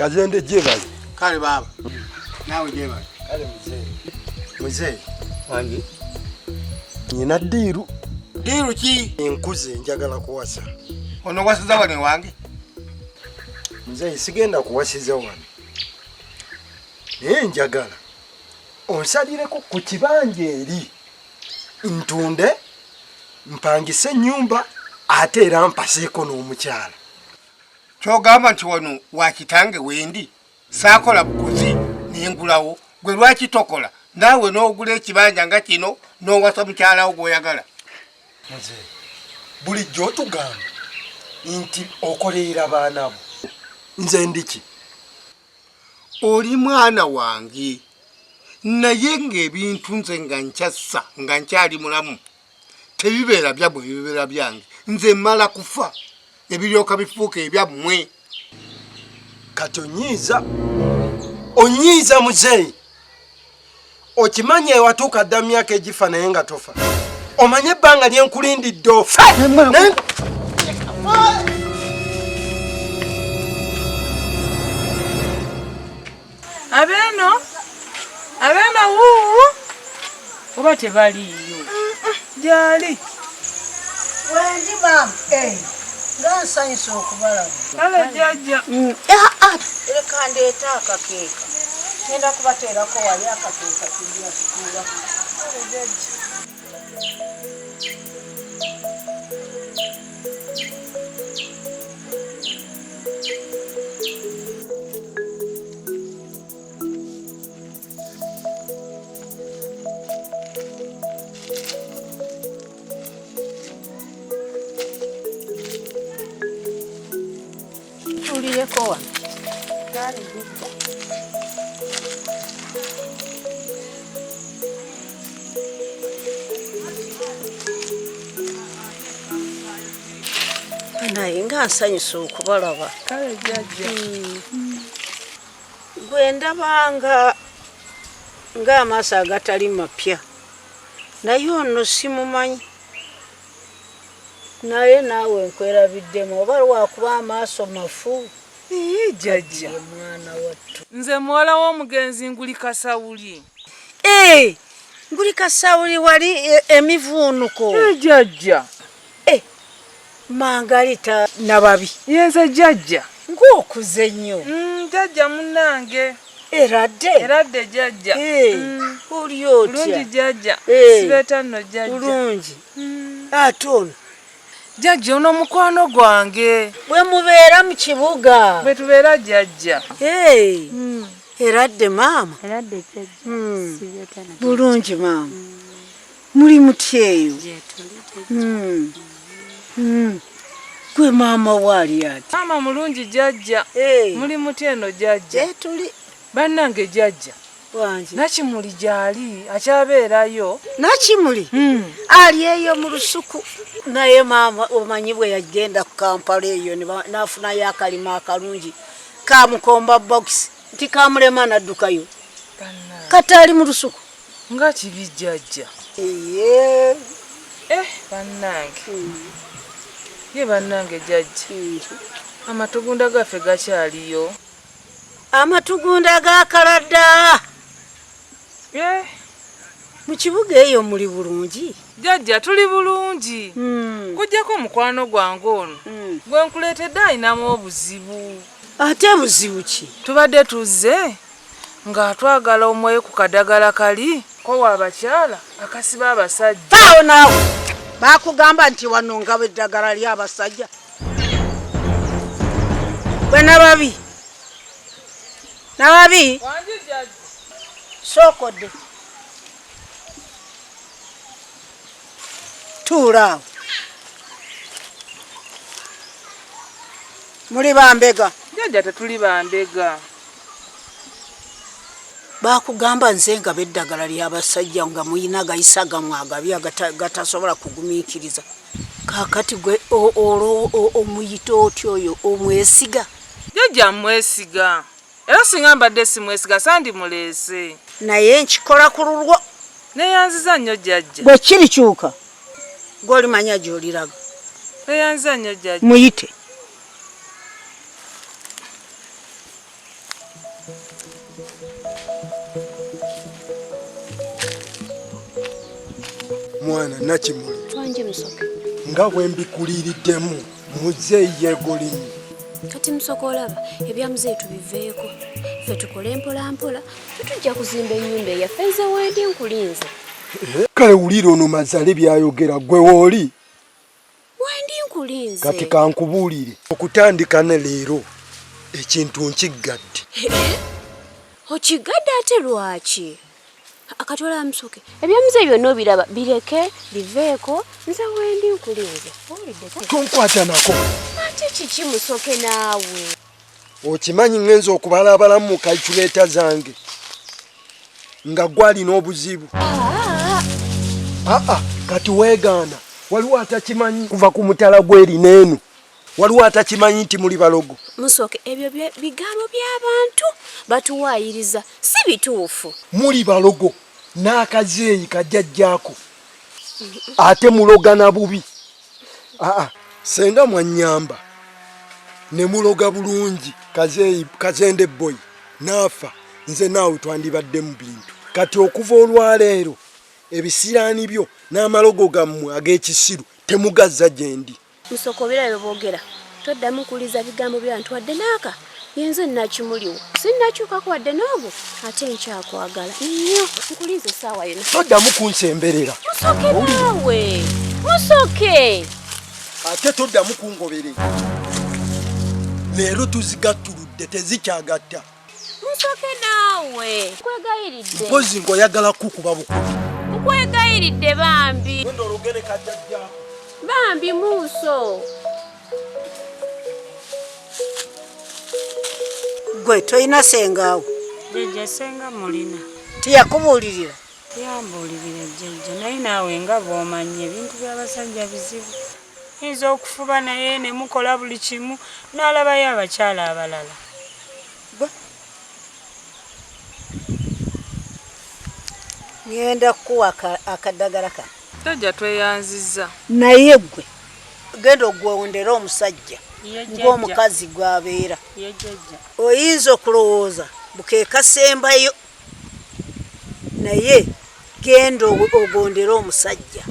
Kazende jebaye. Kale baba. Nawe jebaye. Kale mzee. Mzee. Wangi. Nina diru. Diru ki? Enkuze njagala kuwasa. Ono wasiza wane wange? Mzee sigenda kuwasiza wane. Njagala. Onsalireko ku kibanja eri. Ntunde mpangise nyumba ate era mpaseeko n'omukyala. Kyogamba nti wano wakitange wendi saakola bukozi nengulawo gwe lwaki tokola naawe n'ogula ekibanja nga kino n'owasa mukyalawo gw'oyagala. Mzee bulijjo otugamba nti okoleera baana bo. Nze ndiki? Oli mwana wange naye ng'ebintu nze nga nkyassa nga nkyali mulamu tebibeera byammwe bibeera byange. Nze mmala kufa ebiryoka bifuuka ebyammwe. Kati onyiiza muzeeyi. Okimanya ewatuuka dda myaka egifa naye nga tofa. Omanye ebbanga lyenkulindidde ofa. Abeno wuuwu oba tebaliyo gyali wendi mama nga nsanyusa okubalaba. Kale jjajja Leka ndeeta akakeeka ngenda kubateerako wali akakeeka tulya tutuula. Kale jjajja. Tulireko wano. Kale jjajja. Naye nga nsanyusa okubalaba. kale jjajja Gwe ndabanga ng'amaaso agatali mapya naye ono simumanyi. Naye naawe nkwerabiddemu oba lwakuba amaaso mafu. jjajja Mwana wattu. nze muwala w'omugenzi nguli Kasawuli. Nguli Kasawuli wali emivuunuko. Jjajja Mangalita Nababi. yenze jjajja Ng'okuze nnyo. jjajja munnange Eradde jjajja. oli otya? Bulungi jjajja. Sibeeta nno jjajja. Bulungi. Ate ono jjajja ono mukwano gwange. bwe mubeera mu kibuga. Bwe tubeera jjajja. Eradde maama. Eradde jjajja. Sibeeta na. Bulungi maama. Muli mutya eyo? Gwe maama waali ati? Maama mulungi jjajja. Muli mutya eno jjajja? Tuli. Bannange jjajja. Wangi. Nakimuli gyali akyabeerayo. Nakimuli? Ali eyo mu lusuku. Naye maama omanyi bwe yagenda ku Kampala eyo n'afunayo akalima akalungi kamukomba box nti kamulema n'addukayo. Kati ali mu lusuku. Nga kibi jjajja. Bannange. Ye bannange jjajja. Amatugunda gaffe gakyaliyo. Amatugunda gakaladda. Mu kibuga eyo muli bulungi? Jjajja tuli bulungi. Kujjako mukwano gwange ono. Gwe nkuleetedde ayinamu obuzibu. Ate buzibu ki? Tubadde tuzze nga twagala omwoyo ku kadagala kali ko w'abakyala akasiba abasajja. Faawo naawe. Bakugamba nti wano nga eddagala ly'abasajja. Gwe Nababi. Nababi. Wangi jjajja. Sookodde. Tuula awo. Muli bambega. Jjajja tetuli bambega. Bakugamba nze nga beddagala ly'abasajja nga muyina gayisa gamwe agabi gatasobola kugumiikiriza. Kaakati gwe omuyita otyo oyo omwesiga. Jjajja mwesiga. Era singa mbadde simwesiga sandimuleese. Naye nkikola ku lulwo. Neyanziza nnyo jjajja. Bwe kirikyuka gw'olimanya gy'oliraga. Neyanziza nnyo jjajja. Muyite. mwana Nakimuli. Twanje Musoke. Nga bwe mbikuliiriddemu muzeeyi yeegolimu. Kati Musoke olaba ebya muzeeyi tubiveeko. Ffe tukole mpola mpola tutujja kuzimba ennyumba eyaffe nze wendi nkulinze. Kale wulira ono Mazale byayogera gwe wooli. Wendi nkulinze. Kati kankubuulire okutandika ne leero ekintu nkiggadde. Okigadde ate lwaki? Akatola Musoke. Ebya muzeeyi byonna obiraba bireke biveeko nze wendi nkulinze. Tonkwata nako. Ate kiki Musoke naawe? Okimanyi ngenza okubalabalamu mu kalikuleeta zange nga gwalina obuzibu. Kati weegaana waliwo atakimanyi kuva ku mutala gw'erina eno. Waliwo atakimanyi nti muli balogo. Musoke ebyo bigambo by'abantu batuwaayiriza si bituufu. Muli balogo n'akazeeyi kajjajjaako ate mulogana bubi. Senga mwannyamba ne muloga bulungi kazeeyi kazende boy naafa nze naawe twandibadde mu bintu. Kati okuva olwaleero ebisiraani byo n'amalogo gammwe ag'ekisiru temugazza gye ndi. Musoke obirabyo boogera toddamu kuliza bigambo by'abantu wadde n'aka yenze Nakimuliwo sinnakyukako wadde n'ogwo ate nkyakwagala nnyo nkuliza essaawa yonna. Toddamu kunsemberera. Musoke naawe Musoke ate toddamu kungoberera. Leero tuzigattuludde tezikyagatta. Musoke naawe nkwegayiridde. Mpozi ng'oyagala kukuba bukubi. Nkwegayiridde bambi. Wendo olugere kajjajjaako. Bambi Muso. Gwe toyina sengaawo. Jjajja senga mulina. Tiyakubuulirira. Yambuulirira jjajja naye naawe nga bw'omanyi ebintu by'abasajja bizibu. Yinza okufuba naye ne mukola buli kimu n'alabayo abakyala abalala. Ngenda kukuwa akaddagala kano. Jjajja tweyanzizza. Naye gwe genda ogwewondera omusajja ng'omukazi gw'abeera. Oyinza okulowooza bukeekasembayo naye genda ogondera omusajja.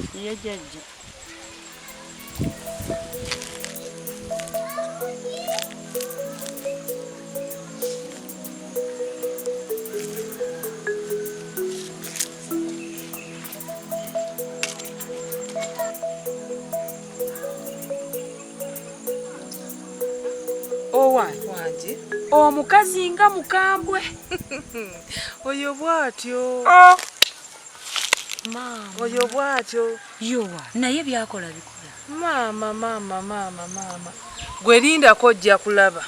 Wanje omukazi nga mukambwe oyo bwatyo. Mama oyo bwatyo Yowa naye byakola bikola. Mama gwe linda kojja kulaba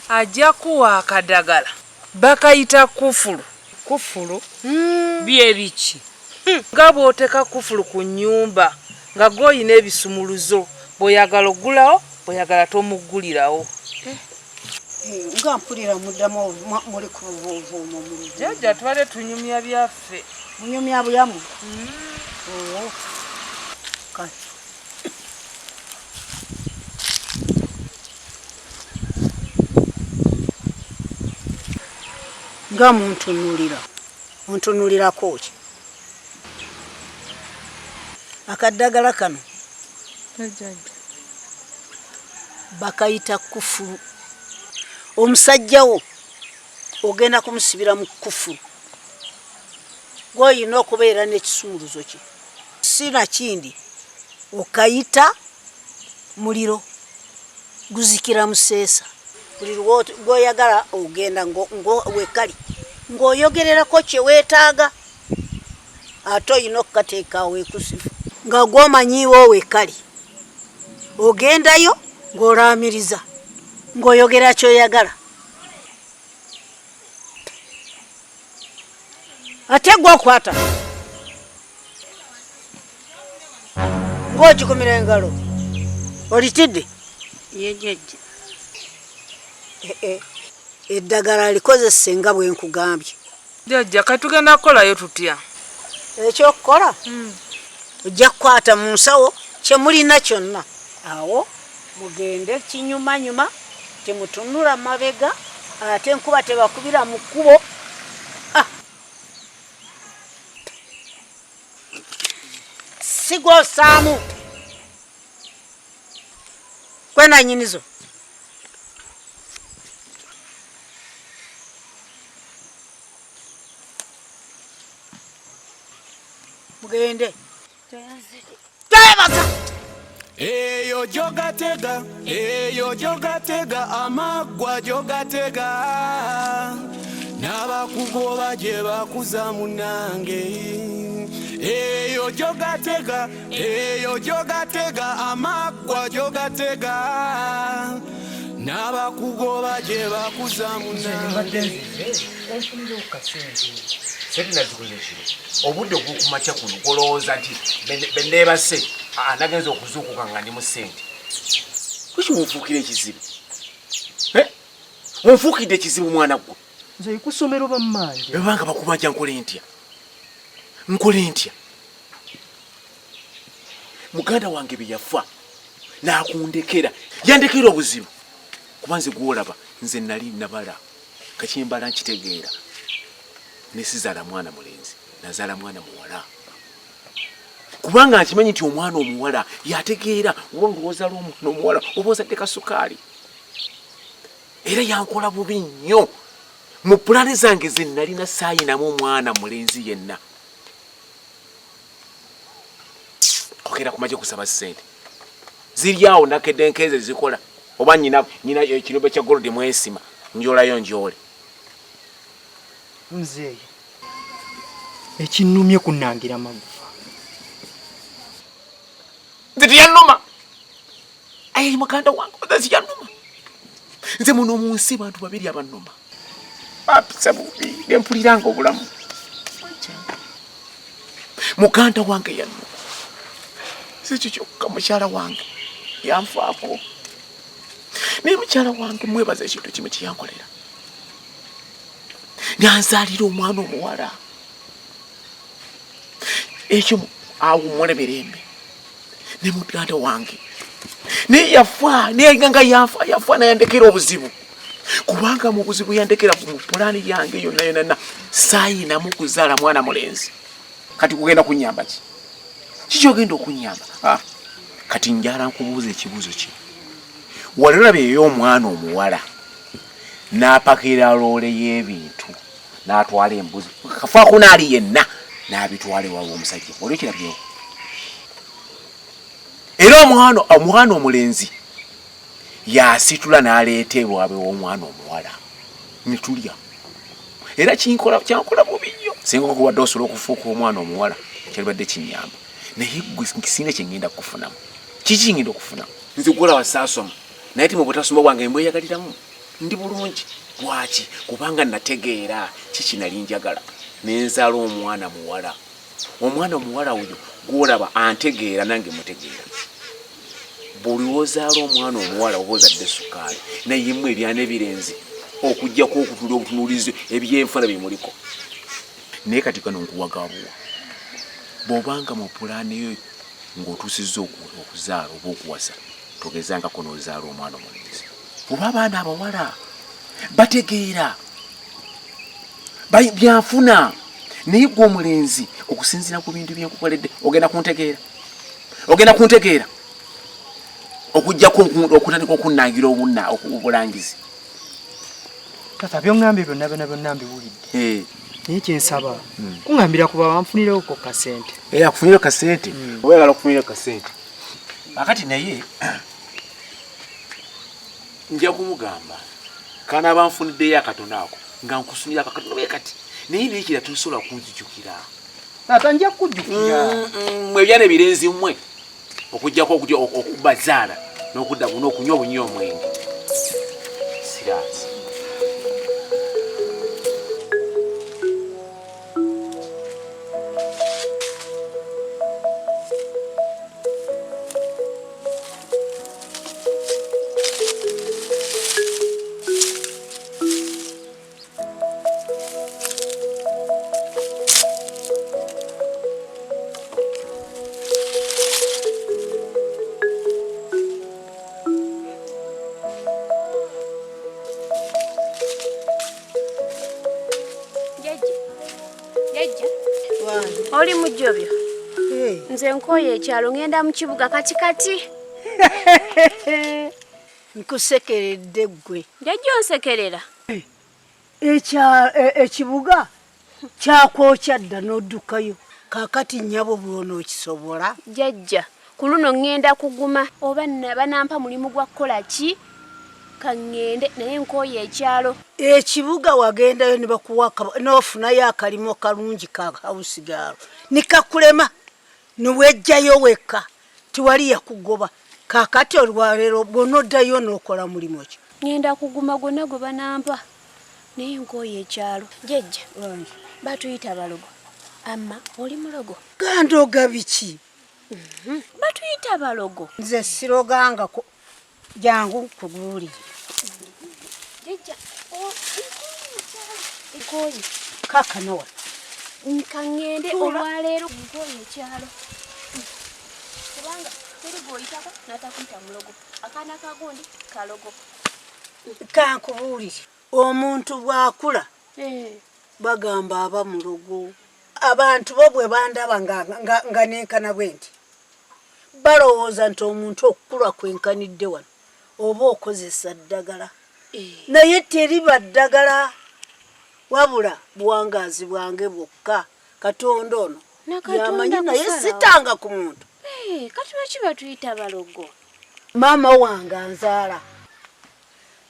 ajja kuwa akadagala bakayita kufulu. Kufulu bye biki? Nga bw'oteka kufulu ku nnyumba nga goyina ebisumuluzo bw'oyagala oggulawo bw'oyagala tomuggulirawo. Nga mpulira muddamu muli ku buvuuvuumo mu luvuumo. Jjajja twale tunyumya byaffe. Munyumya bulamu? Kale. Nga muntunulirako ki? Akaddagala kano bakayita kufulu. Omusajja wo ogenda kumusibira mu kufulu. Gw'olina okubeera n'ekisumuluzo kye. Sina kindi okayita muliro guzikira museesa. Buli gw'oyagala ogenda wekali ng'oyogererako kye weetaaga ate olina okukateeka awo ekusifu nga gw'omanyiiwo wekali. Ogendayo ng'olaamiriza ng'oyogera ky'oyagala. Ate gw'okwata ng'okikumira engalo olitidde. Jjajja eddagala likozese nga bwe nkugambye. Jjajja kati tugenda kukolayo tutya? Ekyokukola ojja kukwata mu nsawo kye mulina kyonna awo mugende kinyumanyuma temutunula mabega ate enkuba tebakubira mu kkubo. sigo samu kwena nyinizo mugende tebasa eyo jogatega amagwa jogatega n'abakugoba gye bakuza munange eyo jogatega amagwa jogatega n'abakugoba gye bakuza munange obudde okukumacha kuno golowooza nti benneebase nagenza okuzuukuka nga ndi mu ssente kuki munfuukira ekizibu munfuukidde ekizibu mwana gwe nze ikusomero bammanje bebanga bakumanja nkole ntya muganda wange bye yafa nakundekera yandekera obuzibu kuba nze gwolaba nze nali nabala kakimbala nkitegeera nesizaala mwana mulenzi nazaala mwana muwala kubanga nkimanyi nti omwana omuwala yategeera oba ngaozaala omwana omuwala oba ozadde kasukaali era yankola bubi nnyo mu pulaani zange ze nalina saayinamu omwana mulenzi yenna okera kumaje kusaba ssente ziri awo nakedde nkeze zikola oba nyina ekirobe kya golodi mwesima njolayo njole nzeeyo ekinnumye kunangira magufa nze teyannuma aye muganda wange ozazi yannuma nze muno mu nsi bantu babiri abannuma bapisa bubi nempuliranga obulamu muganda wange yannuma sikyo kyokka mukyala wange yanfaako naye mukyala wange mwebaza ekintu kimu kyeyankolera nyanzaalira omwana omuwala ekyo awummule mirembe ne muganda wange naye yafa nayenganga yafa nayandekera obuzibu kubanga mu buzibu yandekera mu pulaani yange yonna saayinamu kuzaala mwana mulenzi kati kugenda kunyamba ki kikyogenda okunyamba kati njala nkubuuza ekibuuzo ki waliraba eyo omwana omuwala n'apakira loole y'ebintu n'atwala embuzi kafaako naali yenna n'abitwala ewawe omusajja olio kirabyewo era omwana omulenzi yasitula n'aleeta ewaabwe w'omwana omuwala netulya era kyankola bubi nnyo singa okuwadde osobola okufuuka omwana omuwala kyalibadde kinyamba naye gwe kisinga kyengenda kufunamu kiki ngenda okufunamu nze gwolaba saasoma naye ti mu butasoma bwange mbweyagaliramu ndi bulungi lwaki kubanga nategeera kiki nali njagala nenzaala omwana muwala oyo gwolaba antegeera nange mutegeera buli wozaala omwana omuwala oba ozadde sukaali naye mu ebyana ebirenzi okujjako okutula obutunuulizi ebyenfuna bimuliko naye kati kano nkuwagabuwa bw'obanga mu pulaani yo ng'otuusizza okuzaala oba okuwasa togezangako n'ozaala omwana omulenzi oba abaana abawala bategeera byanfuna naye gwe omulenzi okusinziira ku bintu byenkukoledde ogenda kuntegeera okujjako okutandika okunnangira obulangizi tata byongambye byonna mbiwulidde naye kyensaba kuŋŋambira kuba banfunireko kasente akufunire kasente oyagala okufunira kasente akati naye nja kumugamba kana abanfuniddeyo akatono ako nga nkusunira akatono be kati naye kira tosobola kunzijukira tata nja kujjukira mwe ebyana ebirenzi mmwe okujjako okubazaala n'okudda buno okunywa obunywa omwenge siraasi oli mujjobyo nze nkooye ekyalo ngenda mu kibuga katikati. Nkusekeredde ggwe. Jjajja onsekerera. Ekibuga kyakwokya dda n'oddukayo. Kaakati nnyabo bw'ono okisobola. Jjajja ku luno ngenda kuguma oba banampa mulimu gwa kukola ki? Kangende naye nkooye ekyalo. Ekibuga wagendayo ne bakuwa n'ofunayo akalimo kalungi ka house girl. Nikakulema niwejjayo wekka tiwali yakugoba. Kaakati olwaleero bw'onoddayo n'okola mulimu ki? Ngenda kuguma gwonna gwe banampa naye nkooye ekyalo. Jjajja batuyita balogo. Amma oli mulogo? Gandoga biki? Batuyita balogo. Nze sirogangako. Jangu kuguulire. Jjajja nkooye kakano wa nkangende olwaleero nkooye ekyalo. Kubanga teri gwoyitako n'atakwita mulogo. Akaana kagundi kalogo. Kankubuulire omuntu bw'akula bagamba aba mulogo. Abantu bo bwe bandaba nga nenkana bwe nti balowooza nti omuntu okukula kwenkanidde wano oba okozesa ddagala. Naye teriba ddagala wabula buwangaazi bwange bwokka. Katonda ono yamanyi naye sitanga ku muntu. Kati lwaki batuyita balogo? Maama wange anzaala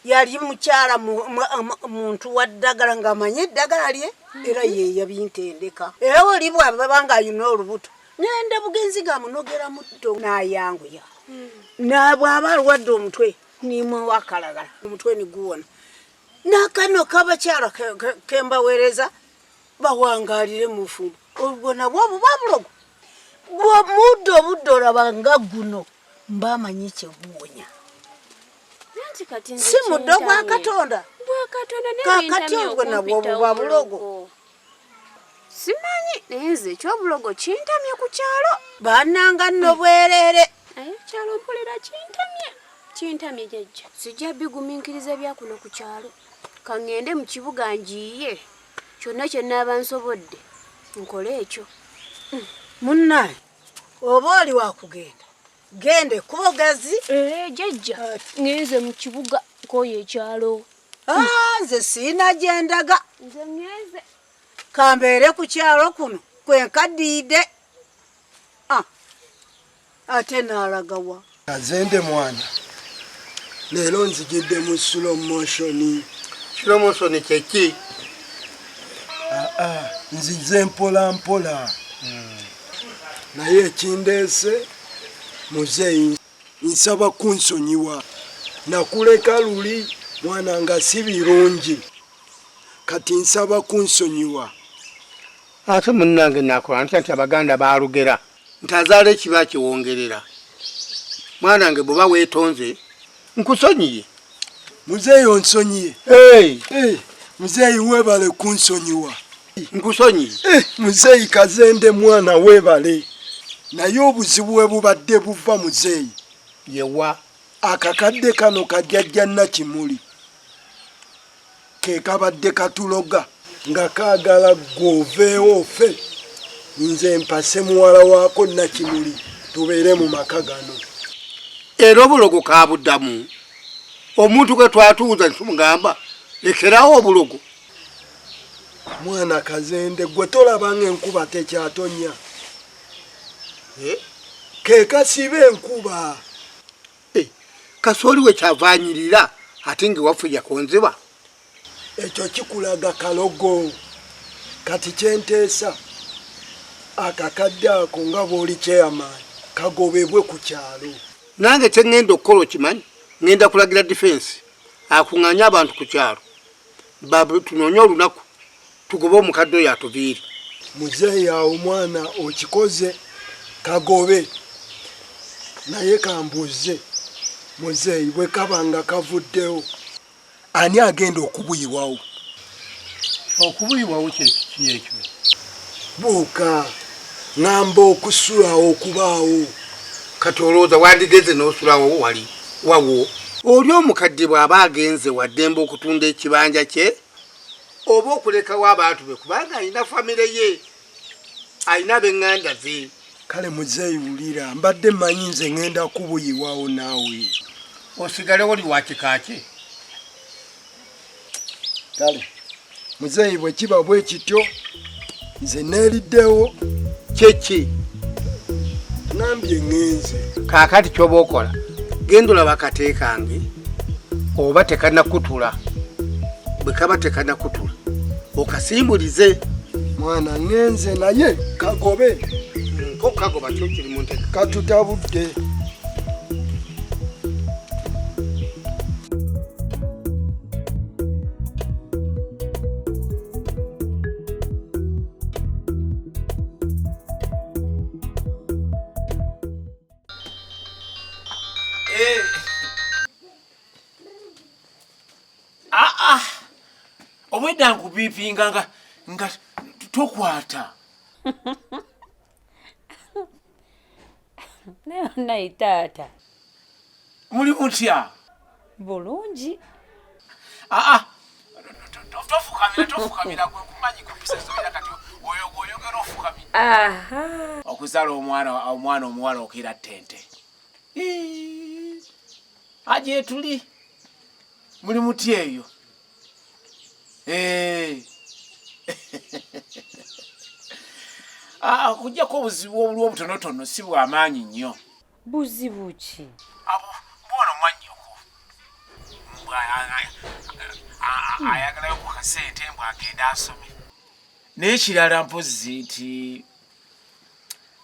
yali mukyala muntu wa ddagala ng'amanyi eddagala lye era ye yabintendeka. Era oli bw'abanga alina olubuto ngenda bugenzi gamunogera mutto n'ayanguya. Bw'aba alwadde omutwe nimuwa akalagala omutwe niguwona. N'akano k'abakyala kembaweereza bawangaalire mu fumbo. Olwo nabwo buba bulogo. Muddo obudde olaba nga guno mbamanyi kyeguwonya. Si muddo gwa Katonda. Kaakati ogwo nabwo buba bulogo. Simanyi naye nze ekyobulogo kintamye ku kyalo. Bannanga nno bwereere. Naye ekyalo mpulira kintamye jjajja. Sijja bigumiikiriza bya kuno ku kyalo. Kangende mu kibuga njiye. Kyonna kye nnaaba nsobodde nkole ekyo. Munnaye oba oli wakugenda gende kubogazi. Jjajja ngenze mu kibuga nkooye ekyalo. Nze siina gyendaga. Nze ngenze kambeere ku kyalo kuno kwenkaddiide. Ate n'alagawa. Kazende mwana leero nzigidde mu slow motion. Slow motion kyeki? Nzize mpola mpola. Naye ekindeese muzeeyi nsaba kunsonyiwa. Nakuleka luli mwana nga si birungi. Kati nsaba kunsonyiwa. Ate munnange nakola ntya nti Abaganda baalugera nti azaala ekiba kiwongerera. Mwanange bw'oba weetonze nkusonyiye. Muzeeyi onsonyiye. Muzeeyi weebale kunsonyiwa. Nkusonyiye. Muzeeyi Kazende mwana weebale. Naye obuzibu bwe bubadde buva muzeeyi. Yewa. Akakadde kano kajjajja Nakimuli ke kabadde katuloga nga kaagala gwoveewo ffe. Nze mpase muwala waako Nakimuli tubeere mu maka gano. Era obulogo kaabuddamu. Omuntu gwe twatuuza tumugamba lekerawo obulogo. Mwana Kazende gwe tolabanga enkuba tekyatonya. Ke kasiba enkuba. Kasooli we kyavaanyirira ate ng'ewaffe yakonzeba. Ekyo kikulaga kalogo. Kati kyenteesa akakadde ako nga bw'oli chairman kagobebwe ku kyalo. Nange kyengenda okukola okimanyi ngenda kulagira defense akuŋŋaanye abantu ku kyalo tunoonye olunaku tugobe omukadde oyo atuviire. Muzeeyi awo mwana okikoze kagobe. Naye kambuuze muzeeyi bwe kabanga kavuddewo ani agenda okubuyiwawo? Okubuyiwawo kyeki ekyo? Buuka ngamba okusulawo okubaawo. Kati olowooza wandigeze n'osulawo wali wawo? Oli omukadde bw'aba agenze waddembe okutunda ekibanja kye oba okulekawo abantu be kubanga alina famire ye alina ab'eŋŋanda ze. kale muzeeyi wulira mbadde mmanyi nze ŋŋenda kubuyiwawo naawe osigale oli wakikaki kale muzeeyi bwe kiba bwe kityo nze neeriddewo kyeki ŋambye ŋŋenze kaakati kyoba okola genda olaba akateekange oba tekanakutula bwe kaba tekanakutula okasimbulize mwana ŋŋenze naye kagobe kokagoba kyo kiri mu nteka katutabudde obwedda nkubipinga nga tokwata naye taata muli mutya bulungi tofukamira gwe kumanyi kupisazoera kati oyogera ofukamira okuzala omwana omuwala okira ttente aje tuli muli mutya eyo kujjako obuzibu obuliwo obutonotono si bwamaanyi nnyo buzibu ki bwona omwannyoko ayagalayo ku kasente mbwagenda asome naye kirala mpozi nti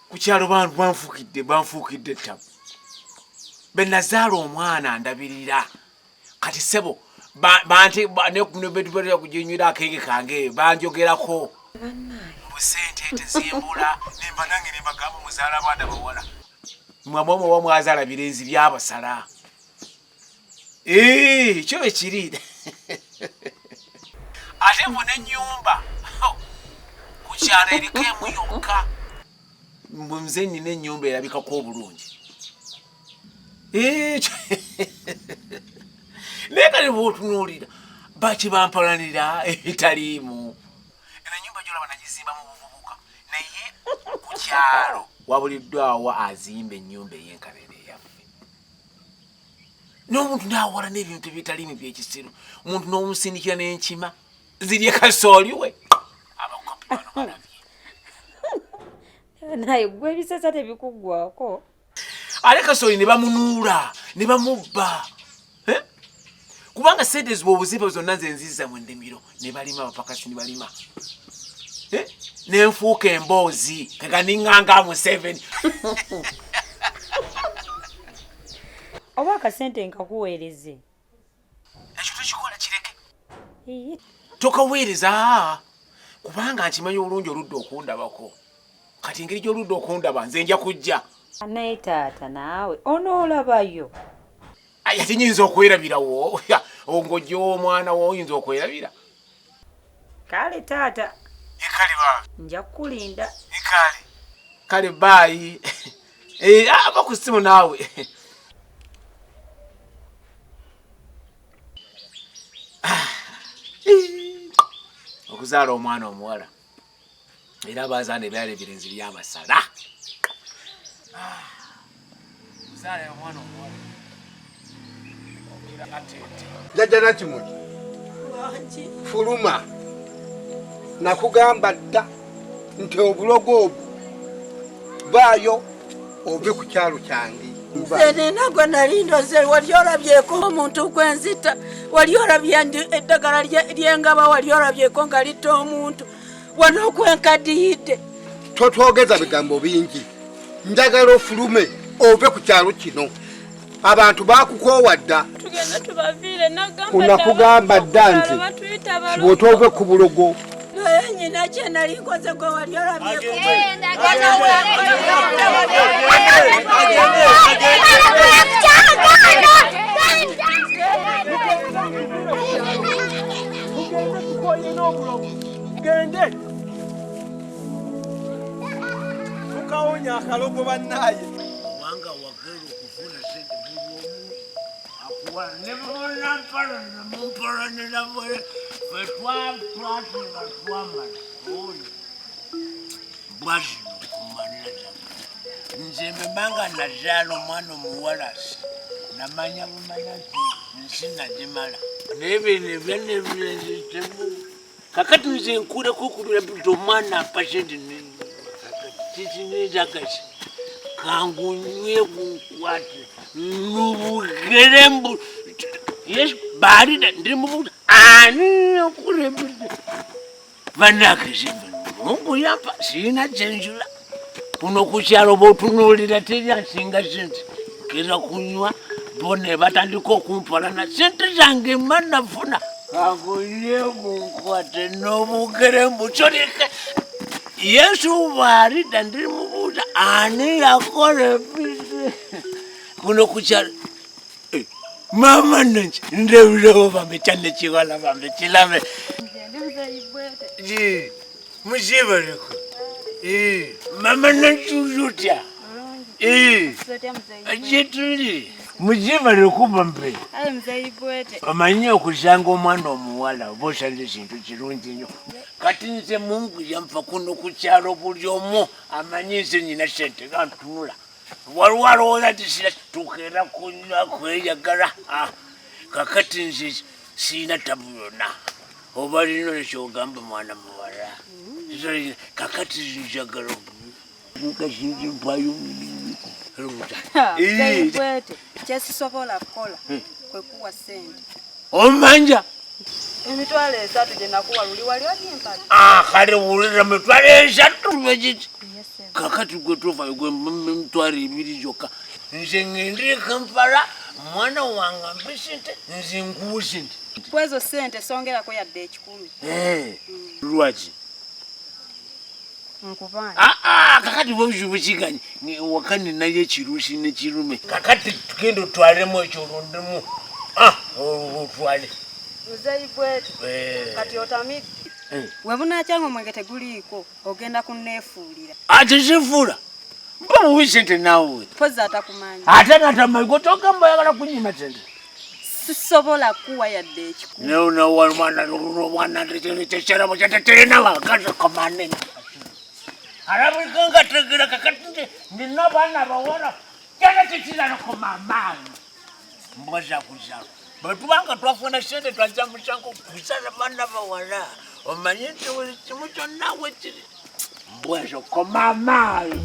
ku kyalo bantu banfuukidde ettabu benazaala omwana ndabirira kati sebo nebetubetera kujenywera akenge kange banjogerako busente tezimbula nemba nange nembagamba muzaala abaana bawala mwamwama oba mwazaala birenzi byabasala kyo bekiri ate mbona ennyumba ku kyalo eriko emu yokka nze nina ennyumba erabikako obulungi naye kale bwotunuulira baki bampalanira ebitaliimu eno ennyumba gyolaba nagizimba mu buvubuka naye ku kyalo wabuliddwawo azimba ennyumba ey'enkalere eyaffe n'omuntu naawala n'ebintu ebitaliimu byekisiru omuntu n'omusindikira n'enkima ziri ekasooli we abakopi bano balabye naye gwe ebisasa tebikuggwako ate kasooli ne bamunuula ne bamubba kubanga sente ziba obuzibu zonna nze nziza mu nnimiro ne balima abapakasi ne balima nenfuuka emboozi kagandinganga mu 7 oba akasente nkakuweereze ekyo tekikola kireke tokaweereza kubanga nkimanyi obulungi oludda okundabako kati engeri gy'oludda okundaba nze nja kujja naye taata naawe onoolabayo ate nyinza okwerabirawo ng'ojja omwana wo oyinza okwerabira kale taata ekale ba nja kukulinda kale baayi aba ku ssimu naawe okuzaala omwana omuwala era abazaana ebyala ebirenzi byabasala okuzaala omwana omuwala jjajja nakimuli fuluma nakugamba dda nti obulogo obwo baayo ove ku kyalo kyange nze nina gwe nali ndoze wali olabyeko omuntu gwenzita wali olabye eddagala lyengaba wali olabyeko nga litta omuntu wano gwenkadiyidde totwogeza bigambo bingi njagala ofulume ove ku kyalo kino abantu bakukowa dda nakugamba dda nti sibwotove ku bulogo naye nyina kye nali nkoze gwe wali olabyeko gende tukawonya akalogo bannaye wanga wagera okufuna sente buli omu akuwala ne bonampalanira mumpalanira fetwatwamala oyo bwazino kumanira nze mbanga nazaala omwana omuwala namanya bumanya nti nsi nagimala naye bino ebyanebirenzitemu kakati nze nkuuleko okulira nti omwana apasenti kikinezakasi kangunywe kunkwate nubugere mbu yes balida ndiri mubuuza ani okulembedde banakizimba nkuyampa siina kyenjula kuno ku kyalo b'otunuulira teri asinga sente kera kunywa bone batandika okumpalana sente zange mma nafuna kangunywe kunkwate nobugere mbu kyoleka yesu balida ndiri mubuuza ani yakola ebise kuno ku kyalo mama nanje ndewulewo bambe cyane kiwala bambe kilame ji mushibareko mama nanchuzutya ajituli mushibareko bambe amanyi okusanga omwana omuwala oba osanga ekintu kirungi nnyo kati nze mungu yamfa kuno ku kyalo buli omu amanyi nze nyina sente gantunula waliwo alowooza nti siratuukera kunywa kweyagala kakati nze siina tabu yonna oba lino nekyogamba mwana muwala kakati njagala kasinzi mpayo kyesisobola kukola kwekuwa sente omanja emitwalo 3 gye nakuwa luli wali olyempala kale wulira mitwalo 3 wekiki kakati gwe tovayo gwe mitwalo 2 gyokka nze ngende Kampala mwana wange ampe sente nze nkuwe sente kwezo sente songerako yadde ekikumi lwaki kakati bwebikiganye wakane naye ekirusi nekirume kakati tugenda otwalemu ekyo olondemu otwale muzeibwete kati otamidde webunakyanga omwenge teguliiko ogenda kuneefuulira atezifuula mpa muwi sente naawe pozi atakumanyi ate natamaiko togamba oyagala kunyima sente sisobola kuwa yadde ekikumi nomwana tekyerabo kyateterenabakakomanene alabika tegera kakati nti ndina abaana bawala kyana tekiranakomamaani mbwa zakuzalo bwetubanga twafuna sente twaza musango kwisala baana bawala omanye nti buli kimu kyonnawe kiri mbwa zo komamaani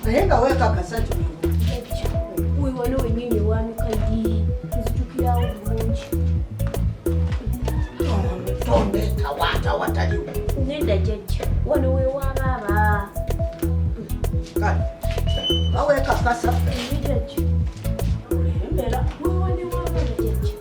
Nayenga weka kasatu. Uwe wano wenyini wanu kadi nzitukira bulungi. Tonde tawata watali. Nenda jajja. Wano we wababa. Kale. Baweka kasatu. Jajja. Mbera. We wano wababa jajja.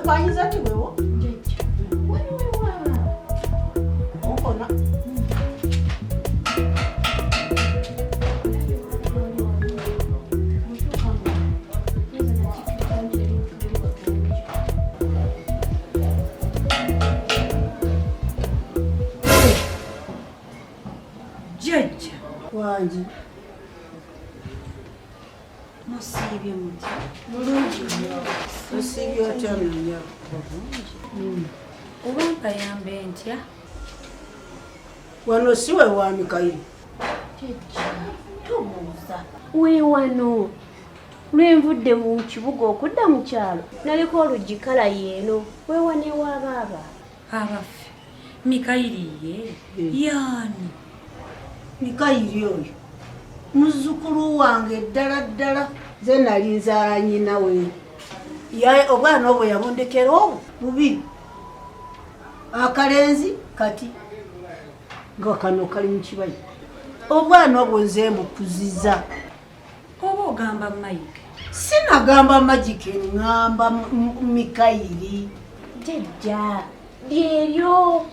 Banyiza ti wewo. Jajja. Wano we wababa. Okona. Wangi. Musiibye mutya? Mulungi nnyo. Osiibye otya nnyo? Oba mpayambe ntya? Wano si we wa Mikairi. Tobuuza. Weewano. Lwenvudde mu kibuga okudda mu kyalo. Naliko oluggi kala yeeno. Weewane wa baaba. Abaffe. Mikairi ye? Yaani? Mikairi oyo. Muzzukulu wange ddala ddala. Ze nali nzaala nnyina we. Obwana obwo yabundekera obwo bubi. Akalenzi kati. Nga kano kali mu kibaya. Obwana obwo nze mbukuziza. Oba ogamba Mike? Sinagamba Magic, ngamba Mikairi. Jjajja. Lyeryo.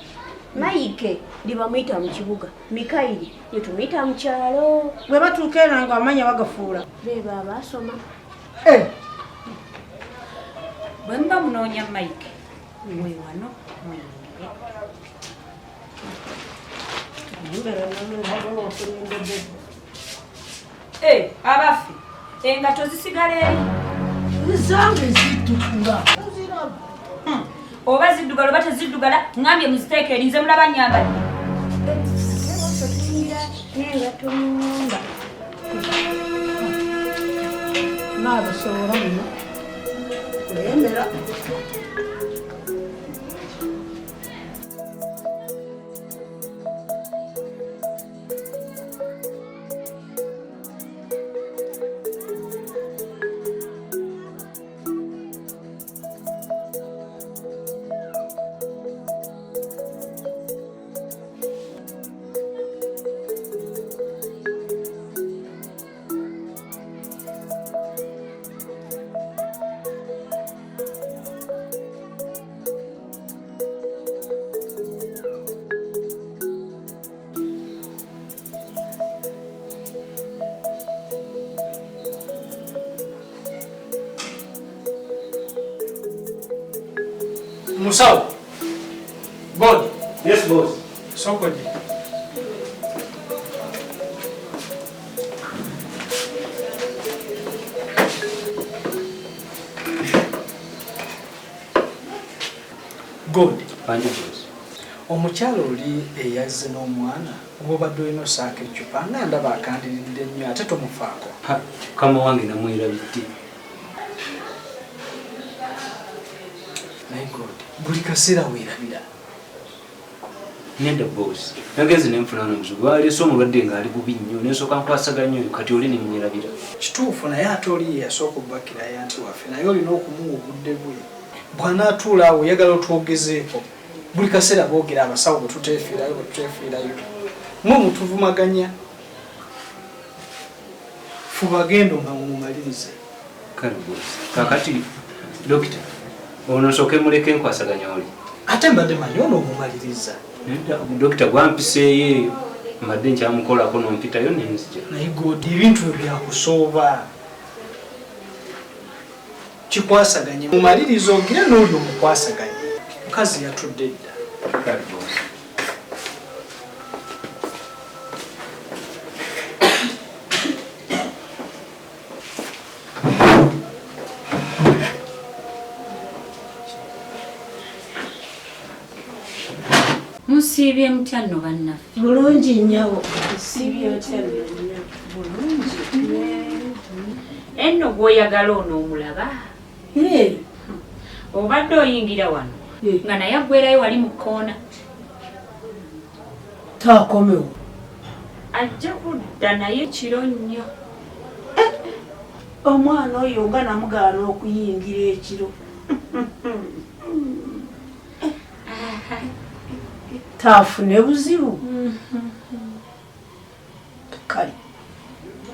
Mike libamuyita mu kibuga. Mikairi ye tumuyita mu kyalo. Bwe batuuka era nga amanya bagafuula. Beeba abaasoma. Bwe mba munoonya Mike, we wano mwenge. Abaffe, engato zisigala eri. Zange zidduka. Oba ziddugala oba teziddugala, ngambye muziteeke eri nze mulaba nnyambadde. N'engato mu nnyumba. Naabisobola muno. Oyemera. Musawo. Bod. Yes, boss. Sokoje. Good. Fine, boss. Omukyalo oli eyazze n'omwana gw'obadde olina osaako eccupa nga ndaba akandiridde nnyo ate tomufaako. Kama wange namwerabidde. Naye God, buli kaseera weerabira. Nedda boss. Nagenze nenfuna n'omuzibu. Baleese omulwadde ng'ali bubi nnyo n'ensooka nkwasaganya oyo kati oli ne mwerabira. Kituufu naye ate oli ye yasooka obbakira yanti waffe naye olina okumuwa obudde bwe. Bw'anaatuula awo oyagala otwogezeeko. Buli kaseera boogera abasawo bwe tuteefiirayo bwe tuteefiirayo. Mwe mutuvumaganya. Fuba gendo nga mumumalirize. Kale boss. Kakati dokita. Ono nsooke muleke nkwasaganya oli. Ate mbadde manyi ono omumaliriza. Dokita gwampiseeyo mbadde nkyamukolako n'ompitayo nenzija. Naye God, ebintu byo byakusooba. Kikwasaganye mumaliriza ogire n'oli omukwasaganye. Mukazi yatudde dda. Kale boss. Musiibye mutya nno bannaffe? Bulungi nnyo. Siibye otya nnyo. Bulungi. Enno gw'oyagala onoomulaba? Obadde oyingira wano nga naye aggwerayo wali mu kkoona. Taakomewo. Ajja kudda naye kiro nnyo. Omwana oyo nga namugaana okuyingira ekiro. Taafune buzibu. Kale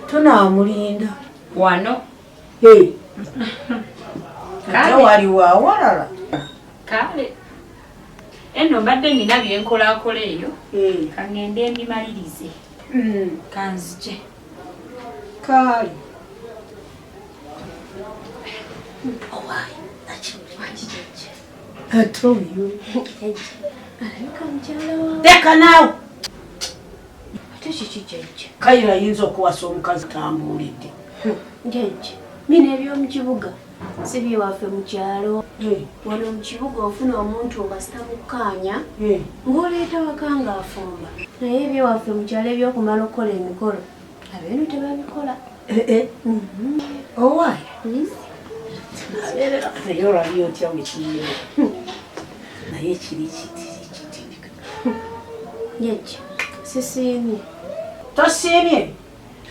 tunaamulinda wano. Ate waliwo awalala. Kale eno mbadde nina byenkolaakola eyo kangende mbimalirize. Kanzije. Kale ate oyo teka naawe Chichichichi. Kaira yinzo kuwasa omukazi tambulidde. Jeje. Mine ebyo kibuga. Sibi wafe mu kyalo. Wano mu kibuga ofuna omuntu obastamukaanya. Ng'oleeta wakanga afumba. Naye ebyo wafe mu kyalo ebyokumala okukola emikolo. Abeenu tebabikola. Owaayi? Naye olwali otya wekiyo. Naye kiri kiti. Jeje. Sisiimye. Tosiimye?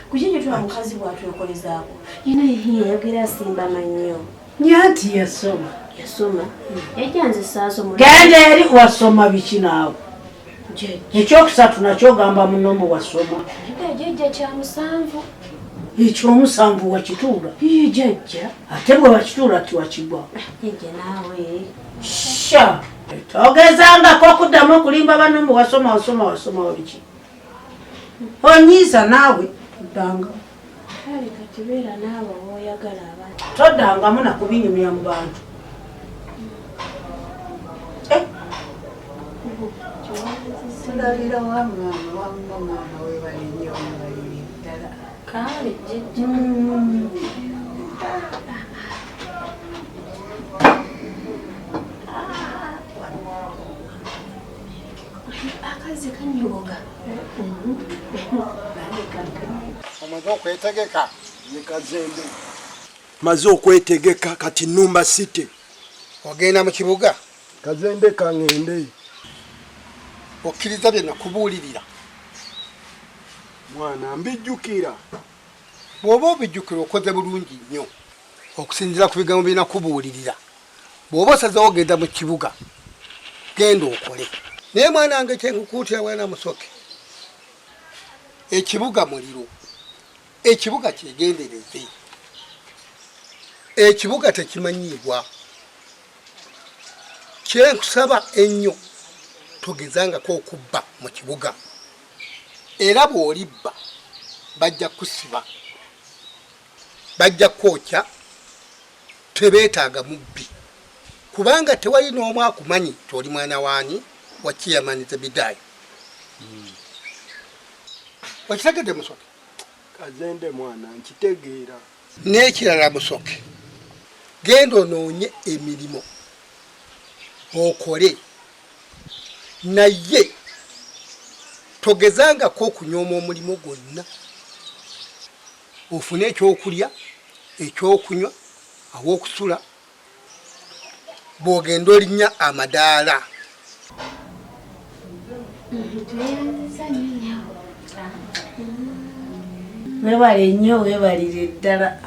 Kujenje tula mukazi bw'atwekolezaako. Yina yayogera simba mannyo. Nyanti yasoma. Yasoma? Yajjanze saasoma. Genda eri wasoma biki naawe? Ekyokusatu nakyo gamba munombo wasoma. Jjajja kya musanvu. Ekyomusanvu wakituula? Jjajja. Ate bwe wakituula tiwakigwa. Jjajja naawe. Sha! Togezangako okuddamu okulimba banombo wasoma wabiki. Onyiiza naawe oddanga. Kale kati beera naawe w'oyagala abantu. Toddangamu nakubinyumya mu bantu. Tulalira wa mwana webali nnyo webalire ddala. Kale jjajja. Akazi kanyoga. Amaze okwetegeka ne Kazembe. Maze okwetegeka kati Numba City. Ogenda mu kibuga? Kazembe kangende. Okkiriza bye nakubuulirira. Mwana mbijjukira. Bw'oba obijjukira okoze bulungi nnyo okusinziira ku bigambo bye nakubuulirira. Bw'oba osazeewo ogenda mu kibuga genda okole. Naye mwana wange kyenkukuutira mwana musoke. Ekibuga muliro. Ekibuga kyegendereze. Ekibuga tekimanyiibwa. Kyenkusaba ennyo togezangako okubba mu kibuga. Era bw'olibba bajja kusiba. Bajja kwokya tebeetaaga mubbi. Kubanga tewali n'omu akumanyi toli mwana waani wa Chairman Zebedaayo. Wakitegedde Musoke? Kazende mwana nkitegeera. N'ekirala Musoke, genda onoonye emirimu okole, naye togezangako okunyooma omulimu gwonna. Ofune ekyokulya, ekyokunywa, aw'okusula, bw'ogenda olinnya amadaala. Webale nnyo webalire ddala.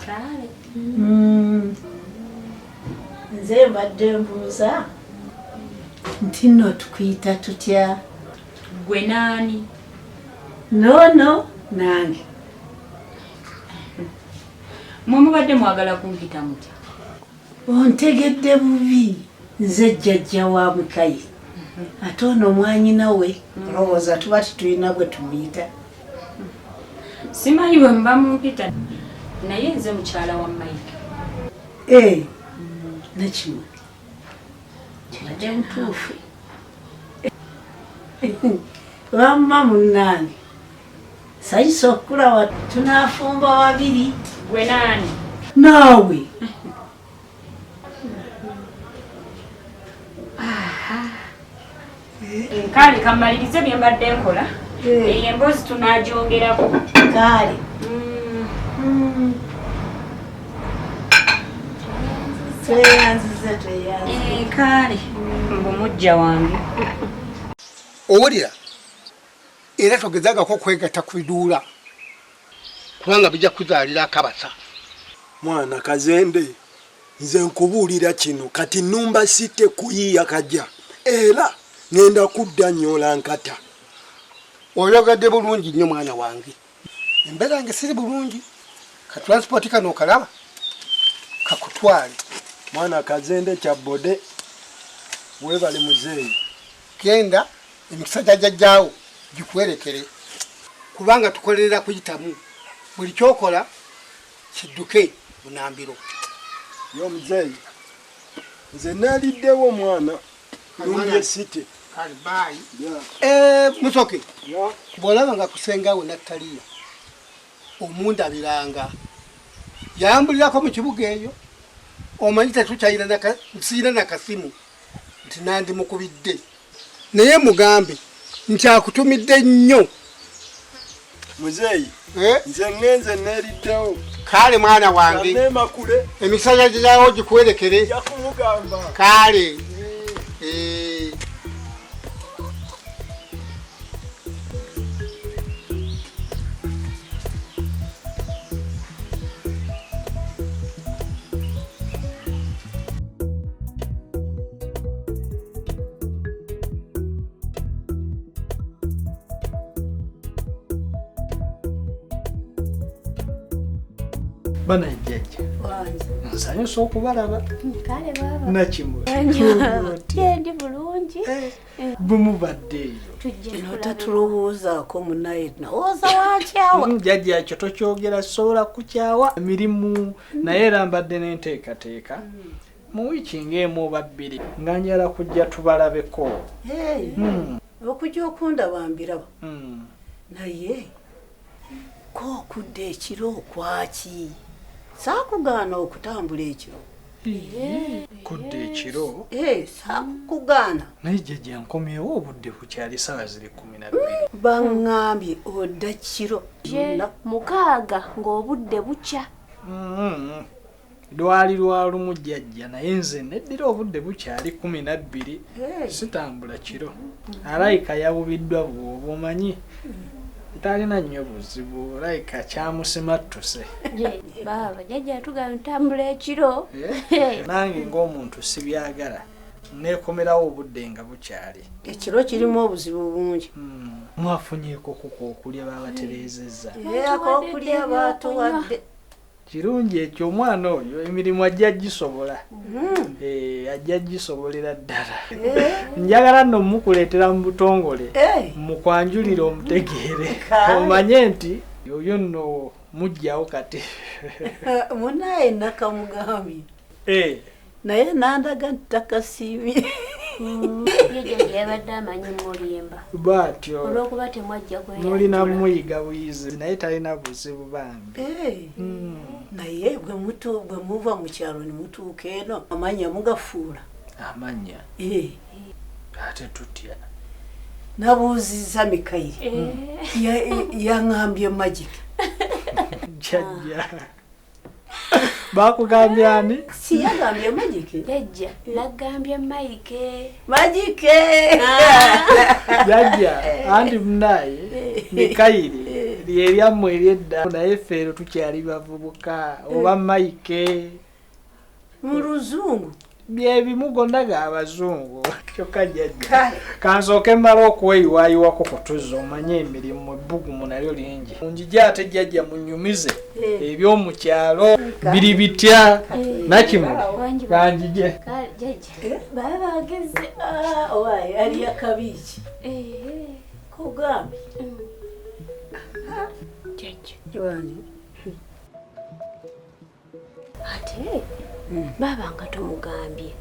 Nze mbadde mbuuza nti nno tukuyita tutya? Gwe naani? Noono nange. Mwe mubadde mwagala kumpita mutya? Ontegedde bubi. Nze jjajja wa Mukayi. Ate ono mwanyina we lowooza tuba tutulina bwe tumuyita. Simanyi bwe muba mumpita naye nze mukyala wa Mike. Nakimwe kibadde mutuufu. Wamma munnaani sayisa okukula tunaafumba wabiri. Gwe naani? Naawe. Kale kamalirize bye mbadde nkola. Eyo emboozi tunaagyongerako. Kale. Tweyanzize. Kale mbu mujja wange. Owulira? Era togezangako okwegatta ku biduula kubanga bijja kuzaalira akabasa. Mwana Kazembe, nze nkubuulira kino kati Numba City kuyiiya kajja. Era ngenda kudda nnyola nkata. Oyogedde bulungi nnyo mwana wange. Embeera yange siri bulungi. Ka transport kano okalaba kakutwale. Mwana Kazembe kya bode webale muzeeyi. Genda emikisa gya jjajjaawo gikuwerekere kubanga tukolerera kuyitamu. Buli kyokola kidduke bunambiro. Yo muzeeyi, nze naaliddewo mwana Numba City. kale bye musoke bwolaba nga kusengawo Natalia omundabiranga yambulirako mu kibuga eyo omanyi tetukyayina nsiina nakasimu nti nandi mukubidde naye mugambe nti akutumidde nnyo muzeeyi nze ngenze neeriddewo kale mwana wange emisala gyawo gikwerekere kale bana jjajja nsanyusa okubalaba kale baba nakimwe ndi bulungi bumubaddeeyo notatulowoozaako munaye nawooza wakyawa jjajja ekyo tokyogera sobola kukyawa emirimu naye era mbadde n'enteekateeka mu wiiki ng'emu oba bbiri nga njala kujja tubalabeko okujja okundaba mbiraba naye kookudde ekiro okwaki saakugaana okutambula ekiro kudde ekiro saakugaana naye jjajja nkomyewo obudde bukyali sawa ziri 12 baŋŋambye odda kiro mukaaga ng'obudde bukya lwali lwalumu jjajja naye nze neddira obudde bukyali 12 sitambula kiro alayika yabubiddwa bw'oba omanyi talina nnyo buzibu layika kyamusimattuse baba jjajja atugamba ntambula ekiro nange ng'omuntu sibyagala neekomerawo obudde nga bukyali ekiro kirimu obuzibu bungi mwafunyeeko kukokulya babatereezezza akokulya baatuwadde kirungi ekyo omwana oyo emirimu ajja gisobola ajja gisobolera ddala njagala nno mukuleetera mu butongole mukwanjulira omutegeere omanye nti oyo nno mujjawo kati munaye nakamugambye naye nandaga nti takasiimye yabadde amanyi mulimba bwatyo olwokuba temwajja mulina muyiga buyizi naye talina buzibu bambi naye bwe muva mu kyalo ne mutuuka eno amanya mugafuula amanya ate tutya nabuuziza Mikayiri yaŋŋambye magic jjajja bakugambye ani si yagambye magic jjajja nagambye Mike magic jjajja andi munaye Mikayiri lyeryammwe eryedda naye feero tukyali bavubuka oba Mike mu luzungu byebimu gonna g'abazungu kyokka jjajja kansooke mmala okweyiwaayiwako kutuza omanye emirimu ebbugumu nalyo lingi njija ate jjajja munyumize eby'omu kyalo biri bitya nakimu kanjije baba bageze owaye ali akabiiki kugambye ate baba nga tomugambye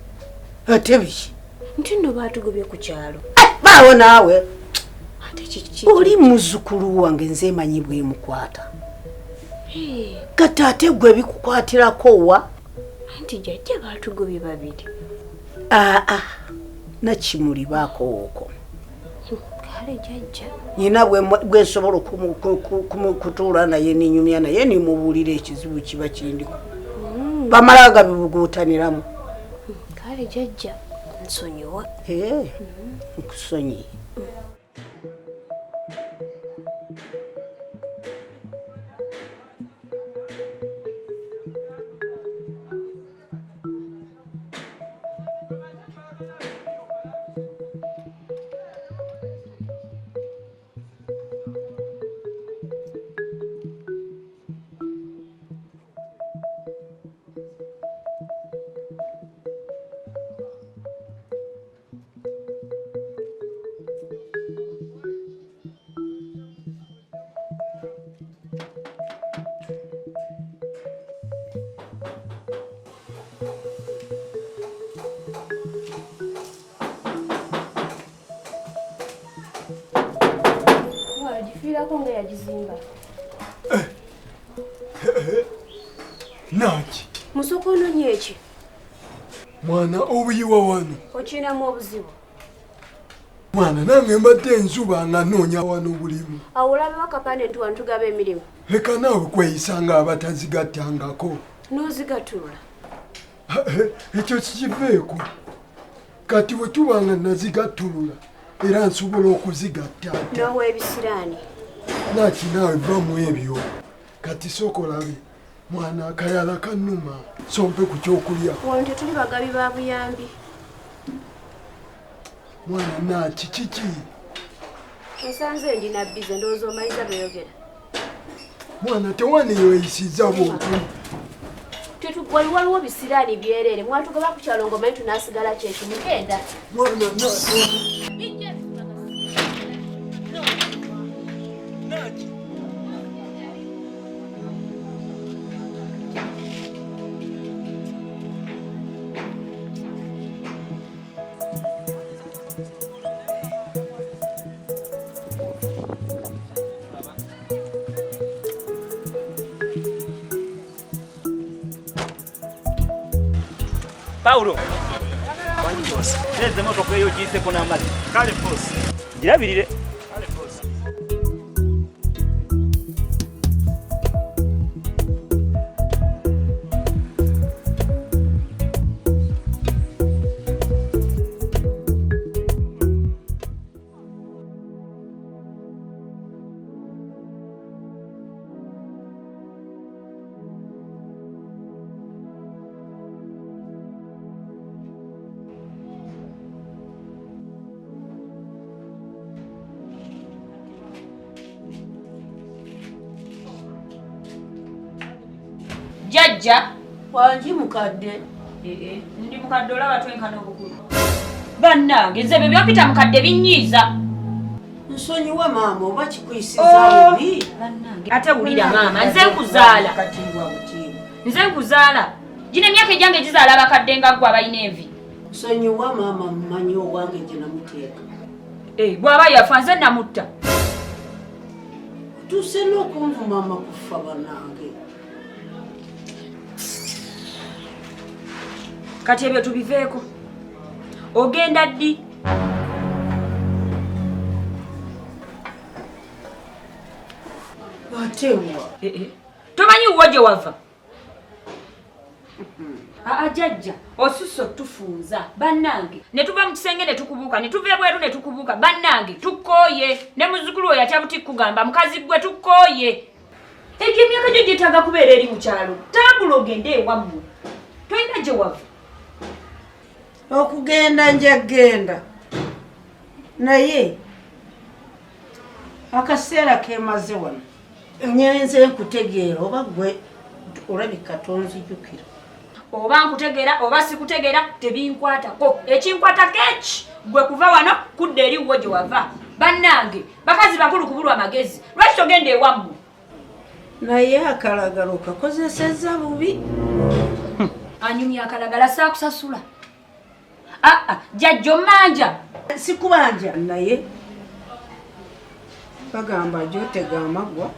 ate biki nti nno baatugobye ku kyalo baawo naawe oli muzzukulu wange nze manyi bwemukwata kati ate gwe bikukwatirako wa nti jjajja baatugobye babiri nakimuli baakowooko kale jjajja nyina bwe nsobola kutuula naye ninyumya naye nimubuulira ekizibu kiba kindiko bamala gabibuguutaniramu kale jjajja nsonyiwa nkusonyiye Mpulirako nga yagizimba. Naki? Musoko ononye eki? Mwana obuyiwa wano. Okinamu obuzibu. Mwana nange mbadde enzuba nga noonya wano bulimu. Awo olaba bakapande nti wano tugaba emirimu. Leka naawe kweyisa nga abatazigattangako. N'ozigattulula. Ekyo kikiveeko. Kati bwe tuba nga nazigattulula era nsobola okuzigatta. N'ow'ebisiraani. Naki naawe va mu ebyo. Kati sooka olabe. Mwana akayala kannuma sompe ku kyokulya. Wano tetuli bagabi ba buyambi. Mwana naki kiki? Nsanze ndina bbize ndowooza omaliza beeyogera. Mwana tewaniyoyisiza buntu. Wali waliwo bisiraani byereere mwatugaba ku kyalo ng'omanyi tunaasigala kyeki mugenda. Mwana Paulo. Neze moto kweyo jise kona amazi. Kale boss. Girabirire. Kale boss. Jajja wanji mukadde. Ndi mukadde olaba twenkana obukulu. Bannange nze bye byopita mukadde binyiiza. Nsonyiwa maama oba kikwisiza bubi. Ate wulira maama nze nkuzaala. Nze nkuzaala. Gino emyaka egyange gizaala abakadde nga ggwe abalina envi. Nsonyiwa maama mmanyi owange gye namuteeka. Bw'aba yafa nze namutta. Tuuse n'okunvuma amakufa bannange. Kati ebyo tubiveeko. Ogenda ddi? Atewa. Tomanyi wo gye wava? Jajja osusse otufunza bannange ne tuva mu kisenge ne tukubuuka ne tuva ebweru ne tukubuuka bannange tukkooye ne muzzukulu oyo atya buti kugamba mukazi gwe tukkooye. Egyo emyaka gyo gyetaaga kubeera eri mu kyalo. Tambula ogende ewammwe. Toyina gye wava. Okugenda njagenda naye akaseera kemaze wano nyenze nkutegeera oba gwe olabika tonzijukira. Oba nkutegeera oba sikutegeera tebinkwatako. Ekinkwatako eki gwe kuva wano kudda eri wo gye wava. Bannange bakazi bakulu kubulwa amagezi lwaki togenda ewammwe. Naye akalagala okakozesezza bubi. Anyumya akalagala saakusasula. Jajja omanja. Sikubanja naye bagamba gyotega amagwa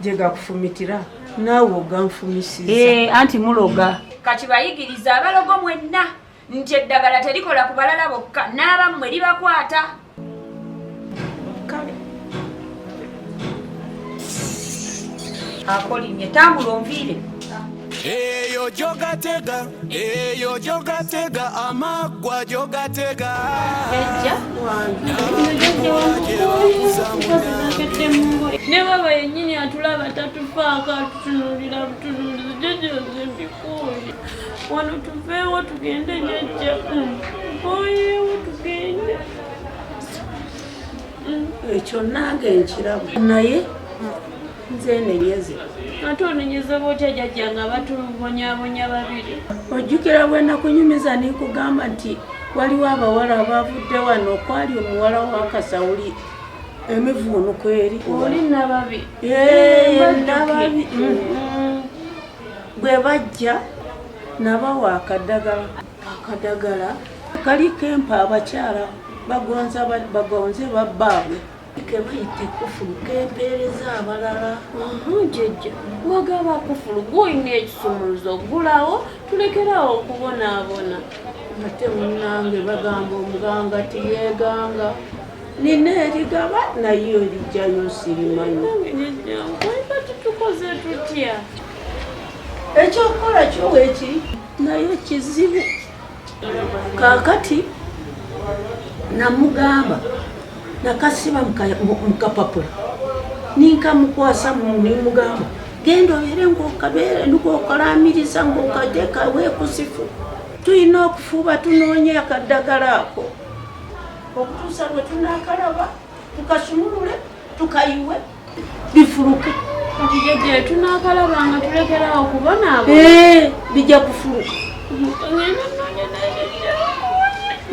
gye gakufumitira naawe oganfumisiza. Anti muloga. Kati bayigiriza abalogo mwenna nti eddagala terikola ku balala bokka n'abammwe libakwata. Kale akolimye tambula onviire. Eyo jogatega amagwa jogatega. Ne baba yennyini atulaba tatufaako atutunuulira butunuulizi jojoze mbikuuli. Wano tuveewo tugende jajja. Oyeewo tugende. Ekyo nange nkiraba naye nze nebyeze. Ate onenyeza bwotya jajja nga batubonyabonya babiri. Ojjukira bwe nakunyumiza nikugamba nti waliwo abawala abavudde wano okwali omuwala wa Kasawuli emivuunuko eri. Oli nababi. Nababi. Bwe bajja nabawa akadagala kaliko empa abakyala bagonze babbaabwe kebayite kufulu kempeereza abalala. Jjajja wagaba kufulu gw'olina ekisumuluzo gulawo tulekerawo okubonaabona. Ate munnange bagamba omuganga tiyeeganga. Nina erigaba naye erijjayo sirimanyi. Kati tukoze tutya? Ekyokukola kyoweeki naye kizibu. Kaakati namugamba nakasiba mukapapula ninkamukwasa nimugamba genda obeere ng'okalamiriza ng'okateeka weekusifu. Tulina okufuuba tunoonya akaddagala ako okutuusa bwe tunaakalaba tukasumulule tukayiwe bifuluke. Kati jjajja tunaakalabanga tulekerawo okubonaabo. Bijja kufuluka.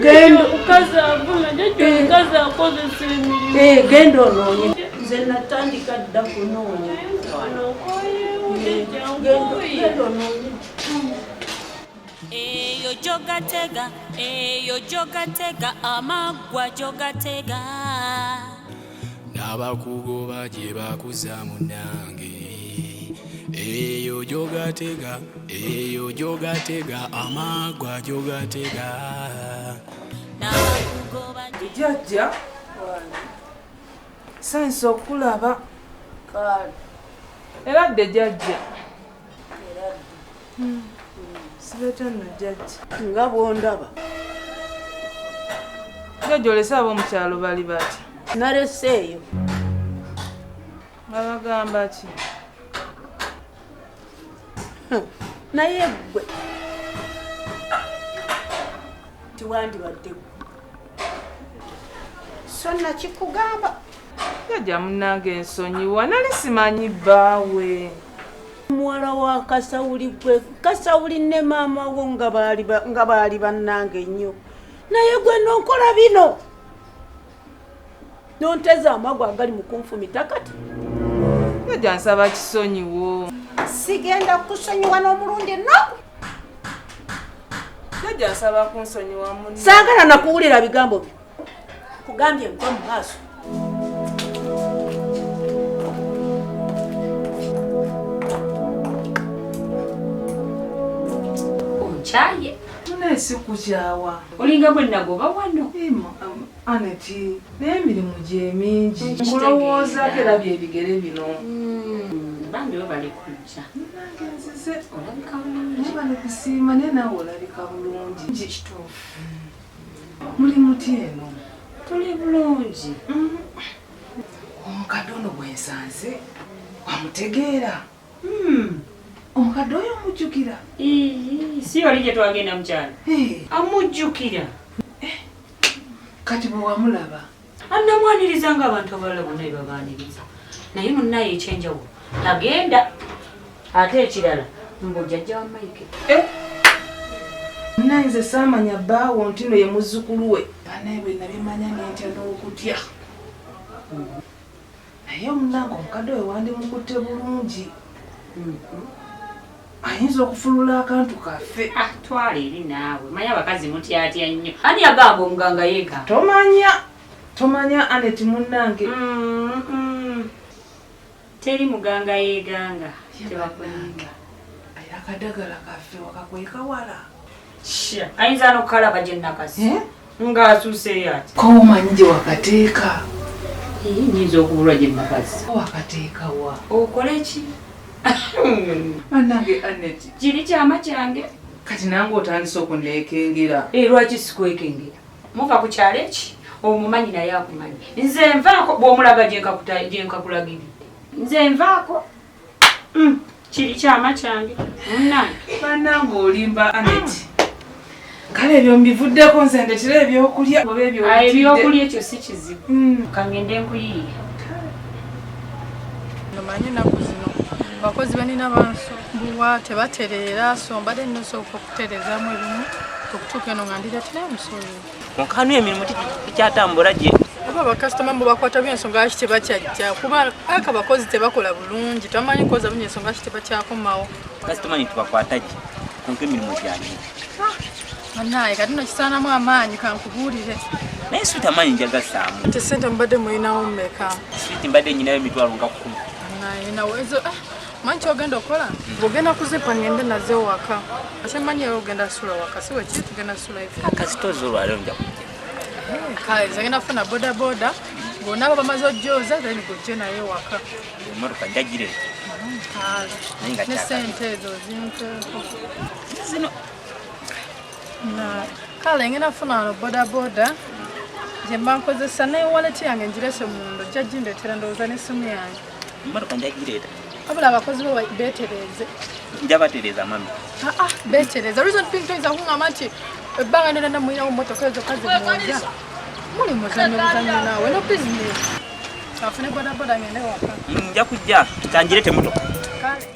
Genda okukazi avuma jjajja omukazi akozesa emirimu. Genda onoonye. Nze natandika dda kunoonya. Genda onoonye. Eyo jogatega amagwa jogatega n'abakugoba gye bakuza munange. Eyo jogatega amagwa jogatega. Jjajja sansa okulaba era dde jjajja sibeta nno jjajja nga bwondaba. jjajja olese ab'omukyalo bali bati? Naleseeyo. Babagamba ki? Naye ggwe tiwandibadde ggwe so nakikugamba. Jjajja munnange ensonyiwa nali simanyi bbaawe. Muwala wa Kasawuli gwe Kasawuli ne maama wo nga baali bannange ennyo naye gwe nonkola bino nonteza amagwa agali mu kunfumita kati. Jjajja nsaba kisonyiwo. Sigenda kusonyiwa n'omulundi nnaku. Jjajja nsaba kunsonyiwa munne. Saagala nakuwulira bigambo byo. Kugambye nva mu maaso. Onchaye. Naye si kukyawa. Olinga bwe nagoba wano. Aneti, naye emirimu gye mingi. Nkulowoozaako era byebigere bino. Bambi we bali kujja. Nange nzize. Olabika bulungi. Bali kusiima naye naawe olabika bulungi. Kituufu. Muli muti eno? Tuli bulungi. Omukadde ono bwe nsanze wamutegeera? Omukadde oyo omujjukira? Si oli gye twagenda mukyalo? Amujjukira. Kati bwe wamulaba? Annamwaniriza ng'abantu abalala bonna bye babaaniriza. Naye munnaye ekyenjawulo agenda ate ekirala mbu jjajja wa Mike. Naye nze saamanya bbaawo nti no ye muzzukulu we. Banaye bwe nabimanya nentya n'okutya. Naye omunange omukadde we wandimukutte bulungi. Ayinza okufulula akantu kaffe. Twala eri naawe manya abakazi mutyatya nnyo. Ani agamba omuganga yeega? Tomanya Aneti munnange. Teri muganga yeeganga. Tebakulinga. Akadagala kaffe wakakweka wala. Ayinza n'okukalaba gye nakasi. Ng'asuuseyo ati. Ko omanyi gye wakateeka? Nyinza okubulwa gye nakasi. Wakateeka wa? Okole ki? Bannange Aneti. Kiri kyama kyange. Kati nange otandise okunneekengera. Lwaki sikwekengera? Muva ku kyalo eki? Omumanyi naye akumanyi. Nze nvaako bw'omulaga gye nkakulagiridde. Nze nvaako. Kiri kyama kyange. Munnange. Bannange olimba Aneti. Kale ebyo mbivuddeko nze ndetera ebyokulya. Ebyokulya ekyo si kizibu. Kangende nkuyiye. Nomanyi ennaku zino abakozi banina bansumbulwa tebatereera so mbadde nnosooka okutereezaamu ebimu okutuuka eno nga ndireetera omusolo. Nkanu emirimu tikyatambula gye. Oba abakasitoma mbu bakwata by'ensonga ki tebakyajja kuba aka abakozi tebakola bulungi tamanyi koza bunya ensonga ki tebakyakomawo. Kasitoma nitubakwata gye konka emirimu gyali. Bannaaye kati nno kisaanamu amaanyi kankubuulire. naye sweet amanyi njagasaamu. Nti sente mbadde mulinawo mmeka? Sweet mbadde nyinayo emitwalo nga 10. Nayo ezo manyi kyogenda okola? Bw'ogenda kuzipa ngende naze waka. Ate manyi ogenda sula waka si wekiri tugenda sula ife. Akazitozo olwaleero nja kujja. Kale nze ngenda kufuna bodaboda ng'onaaba bamaze ojjoza then gujje naye waka. Emmotoka njagireeta. Kale ne sente ezo zinteeko. Zino kale ngenda kufuna wano bodaboda gye mba nkozesa naye waleti yange njirese mundo jja gindeetera ndowooza n'essimu yange. emmotoka njagireeta. Wabula abakozi bo beetereze. Njabatereeza mami. Beetereza. Reason being toyinza kuŋŋamba nti ebbanga ndenda mulinawo mmotoka ezo kazi mwoja. Muli muzanyo naawe no bizinesi. Afune bodaboda ngende waka. Nja kujja kanjireete emmotoka. Kale.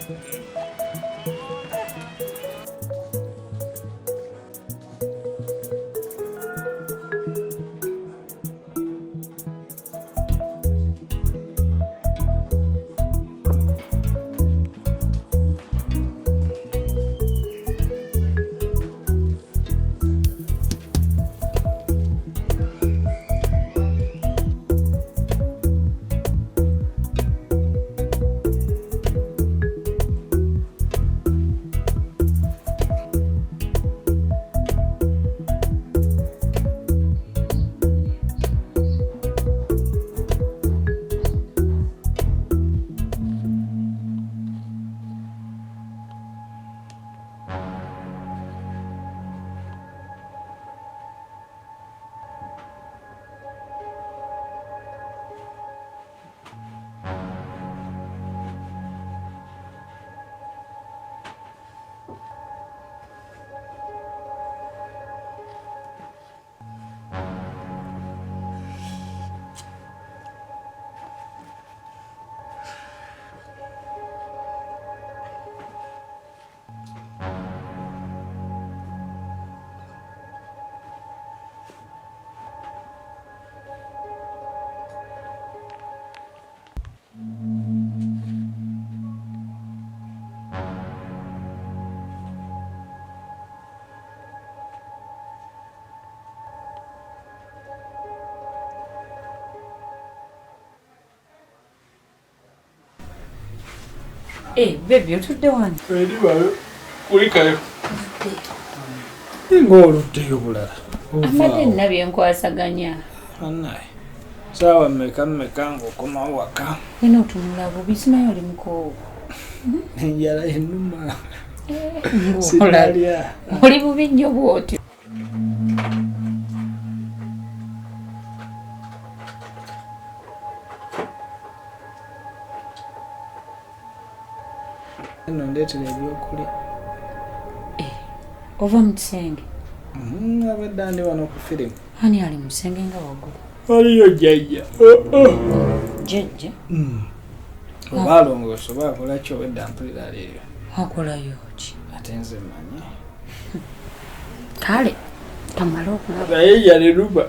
Baby, otudde wano. Eri bayo. Kulikayo. Ng'oluddeyo bulala. Amadde nabye nkwasaganya. Annaye. Saawa mmeka ng'okoma waka. Eno otunula bubi simanyi oli mukoowu. Enjala ennuma. Sinalya. Oli bubi nnyo bw'otyo. Eno ndeetera ebyokulya. Ova mu kisenge? Abadde andi wano ku firimu. Ani ali mu kisenge nga waggulu? Waliyo jjajja. Jjajja? Oba alongoosa oba akola ki obwedda mpulira leero. Akolayo ki? Ate nze mmanyi. Kale kamala okulaba. Naye yaleruba.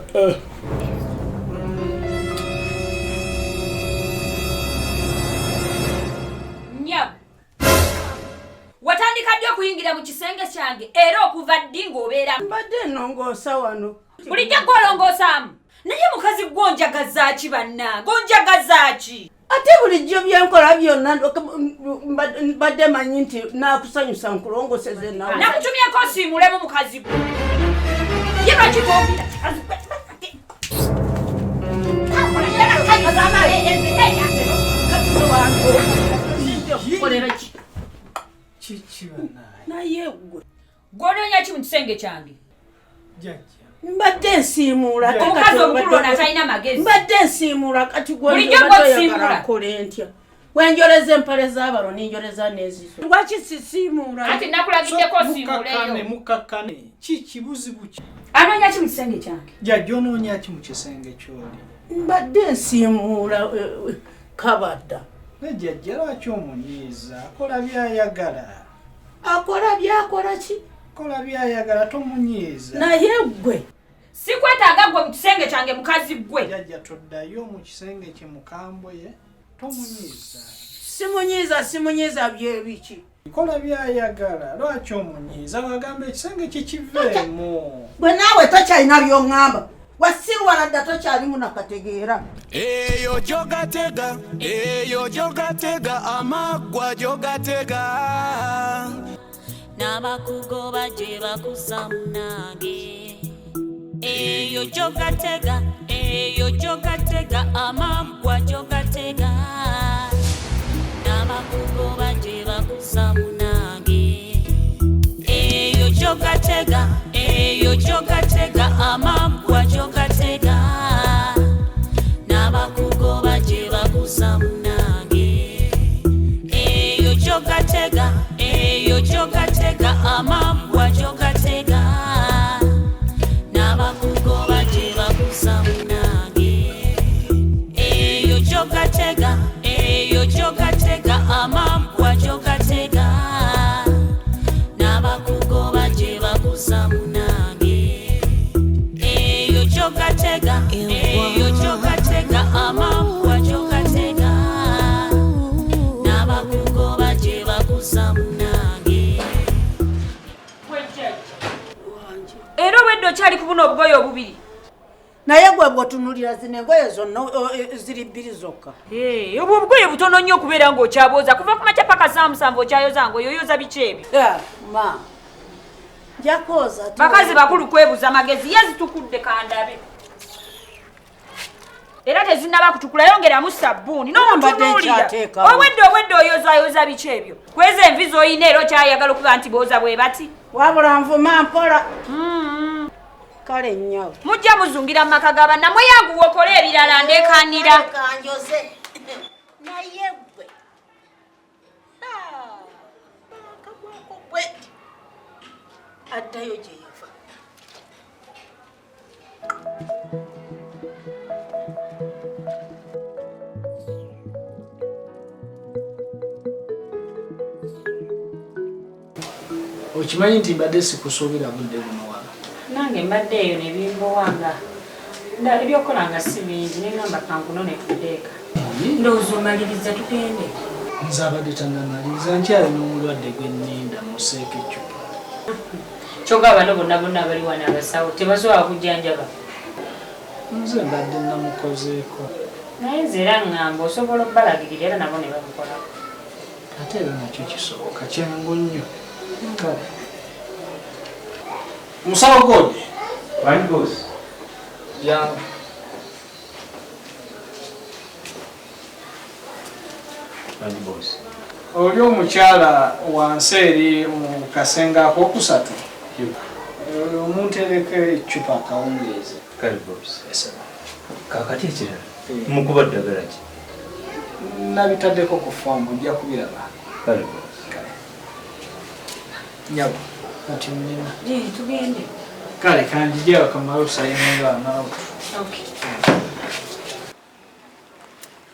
Watandika ddi okuyingira mu kisenge kyange era okuva ddi ng'obeera mbadde nnongoosa wano. bulijjo gw'olongoosaamu naye mukazi gw'onjagaza ki bannange onjagaza ki? Ate bulijjo byenkola byonna mbadde manyi nti naakusanyusa nkulongoseze nawe. Nakutumyeko osiimulemu mukazi gwe. Ye lwaki twogera naye gwe gw'onoonya ki mu kisenge kyange? mbadde nsiimuula omukazi omukulu ono atalina magezi. mbadde nsiimuula kati bulijjo gw'osiimula akole ntya wenjoleza empale z'abalo ninjoleza n'ezizo lwaki sisiimuula anti nakulagiddeko osiimuleyo. Mukakkane ki buzibu ki? Anoonya ki mu kisenge kyange? Jjajja onoonya ki mu kisenge ky'oli? mbadde nsiimuula kabadda. Ne jjajja lwaki omunyiiza? Akola by'ayagala. Akola byakola ki? Akola by'ayagala tomunyiiza. Naye gwe sikwetaaga gwe mu kisenge kyange mukazi gwe. Jjajja toddayo mu kisenge kye mukambwe ye tomunyiiza. Simunyiiza byebiki? Kola by'ayagala lwaki omunyiiza? Wagamba ekisenge kye kiveemu. Bwe naawe takyalina by'oŋŋamba wasirwa ladda tokyalimu nakategeera eyo jogatega amagwa jogatega n'abakugoba gye bakusa munange eyo jogatega amagwa jogatega n'abakugoba gye bakusa munange eyo jogatega amagwa jogatega n'abakugoba gye bakusa munange eyo jogatega amagwa jogatega n'abakugoba gye bakusa munange eyo jogatega amagwa jogatega n'abakugoba gye bakusa munange eyo jogatega amagwa jogatega n'abakugoba gye bakusa munange era obwedde okyali kubuna obugoye obubiri naye gwe bwotunulira zino engoye zonna ziri bbiri zokka obwo obugoye butono nnyo okubeera ng'okyabooza kuva ku makya paka saa 7 okyayoza ng'oyoyoza biki ebyo ma njakooza bakazi bakulu kwebuza magezi yazitukudde kandabe era tezinnaba kutukula yongeramu sabbuuni n'omutunuulira obwedde oyozayoza biki ebyo kweza envi z'oyina era okyayagala okuba nti booza bwe bati wabula nvuma mpola kale nnyo mujja muzungira mu maka g'abanna mweyanguwa okole ebirala ndekanira kanjoze naye gwe akagwako gwe addayo gye yava okimanyi nti mbadde sikusuubira budde buno wano nange mbadde eyo nebimbowanga ndala ebyokolanga si bingi neŋŋamba kankunone tuddeeka ndowooza omaliriza tugende nze abadde tannamaliriza nkyali n'omulwadde gwenninda museeko eccupa kyogaba bano bonna bali wano abasawo tebasobola kujjanjaba nze mbadde namukozeeko naye nze era ŋŋamba osobola obbalagirira era nabo ne babukolako ate era nakyo kisoboka kyangu nnyo kale musawo godi wani boss yangu wani boss oli omukyala wansi eri mu kasenga akokusatu omuntereka eccupa akawungeezi kale boss kakati ekirala mukuba ddagala ki nabitaddeko ku fomu ojja kubiraba kale boss nyabo kati mnina tugende kale kanjija wakamala okusayimunga amaavu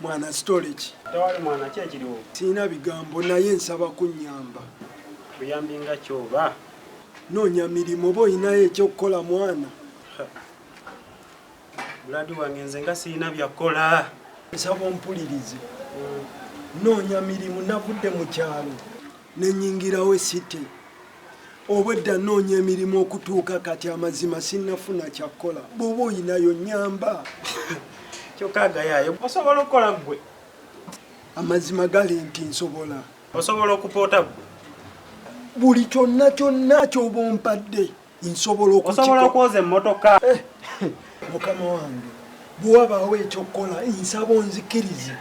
mwana storage tewali mwana ki ekiriwo sirina bigambo naye nsaba kunnyamba buyambi nga kyoba noonya mirimu oba oyinayo ekyokukola mwana buladi wange nze nga sirina byakola nsaba ompulirize noonya mirimu navudde mu kyalo nenyingirawo esite obwedda noonya emirimu okutuuka kati amazima sinnafuna kyakkola bw'oba oyinayo nyamba kyokagayayo osobola okukola gwe amazima gali nti nsobola osobola okupoota gwe buli kyonna ky'oba ompadde nsobola osobola okwoza emmotoka mukama wange bwewabaawo ekyokukola nsaba onzikirize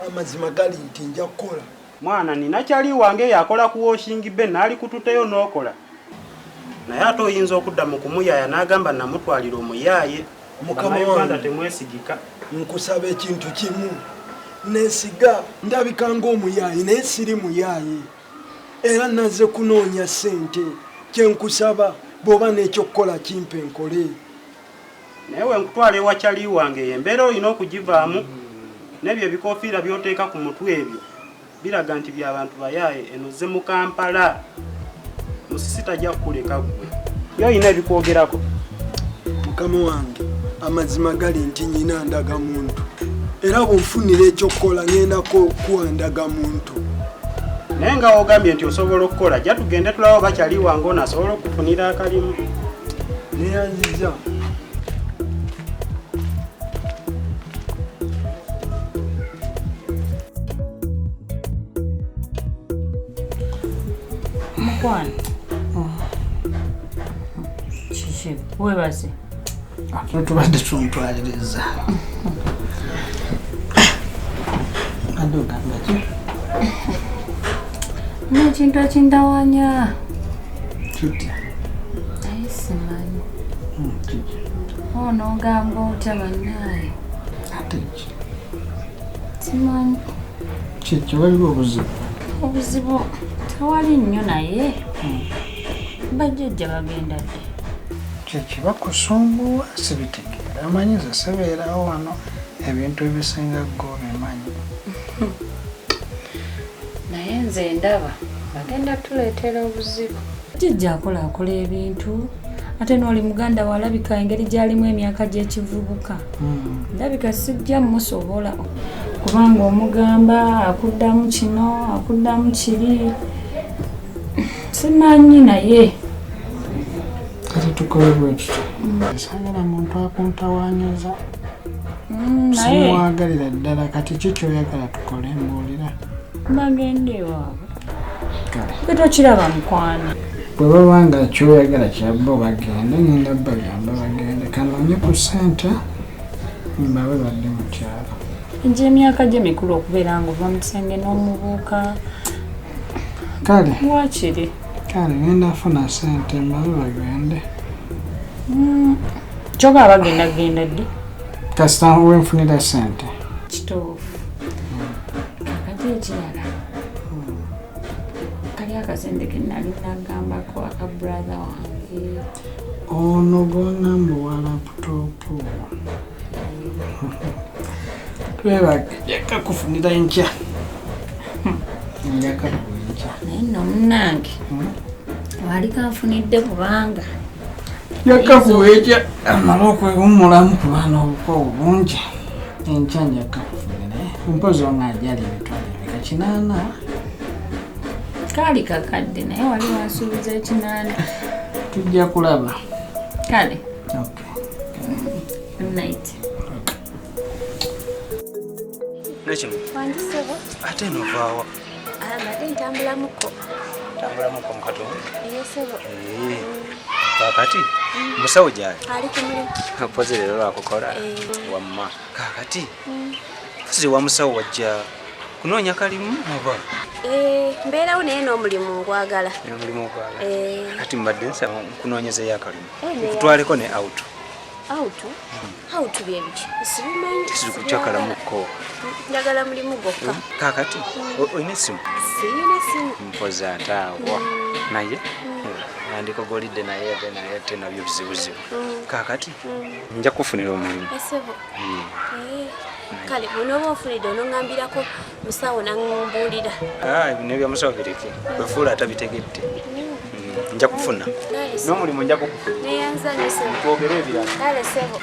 amazima gali nti nja kukola mwana nina kyali wange yakola ku washing bay naali kututeyo n'okola naye ate oyinza okudda mu kumuyaaya n'agamba namutwalira omuyaaye mukama wange temwesigika nkusaba ekintu kimu nesiga ndabika ng'omuyaaye naye siri muyaaye era naze kunoonya ssente kyenkusaba bw'oba n'ekyokukola kimpe nkole naye wenkutwala ewa kyali wange embeera olina okugivaamu n'ebyo ebikoofiira by'oteeka ku mutwe ebyo biraga nti by'abantu bayaaye enoze mu Kampala musisi tajja kukuleka gwe yoyina ebikwogerako mukama wange amazima gali nti nyina ndaga muntu era bw'onfunira ekyokukola ŋŋendako kuwandaga muntu naye nga wogambye nti osobola okukola jja tugende tulawo bakyali wange ono asobola okufunira akalimu neyanziza mukwano kiki webaze ate tubadde tuntwaliriza ade ogamba ki nekintu ekindawanya kitya naye simanyi ono ogamba otya bannaye ate ki simanyi kikyo waliwo obuzibu tewali nnyo naye bajjajja bagenda dde kiki bakusumbuwa sibitegeera amanyiza sibeerawo wano ebintu ebisinga gobimanyi naye nze ndaba bagenda tuleetera obuzibu jjajja akola ebintu ate n'oli muganda walabika engeri gy'alimu emyaka gy'ekivubuka ndabika sijja musobola kubanga omugamba akuddamu kino akuddamu kiri simanyi naye kati tukole bwekityo sagala muntu akuntawanyiza simwagalira ddala kati kikyoyagala tukole mbuulira bagende ewaabwe betokiraba mukwano bwe babanga kyoyagala kyabba bagende ngenda bagamba bagende kanoonye ku sente mbawe badde mu kyalo nje emyaka gye mikulu okubeera nga ova mu kisenge n'omubuuka kale wakiri kale ngenda afuna sente mbawe bagende kyoga bagendagenda ddi kasita wenfunira sente kituufu kakati ekirala kali akasente ke nali nagambako aka brother wange ono gwongamba owa laputopu twebagajaka kufunira nkya njakakunkya naye nno munnange wali kanfunidde kubanga jakakuweekya amala okwewummulamu kubana obuko obungi enkya njakakufunira mpozi ongaajali emitwalo emeka 8 kaali kakadde naye wali wansuubiza 8 tujja kulaba kale night nekino wanjisebo ate novaawa abadde ntambulamuko tambulamuko mukatonda yesebo kakati musawo gyali ali ku mulimu pozi leero lwakukola wamma kakati pozi wa musawo wajja kunoonya kalimu oba mbeerawo naye n'omulimu ngwagala omulimu ogwala kati mbadde nsaba kunoonyezeyo akalimu kutwaleko ne auto auto byebiki sibimanyi tisiri kukyakalamuko njagala mulimu gwokka kakati olina essimu siyina simu mpozi ate awa naye yandikogolidde naye ate nabyo bizibuzibu kakati nja kufunira omulimu esebo kale bw'onooba onfunidde onoŋŋambirako musawo naŋŋumbuulira bino ebyamusawo bireke wefuula atabitegedde nja kufuna n'omulimu nja kukufuna neyanzanye sebo twogere ebirala kale sebo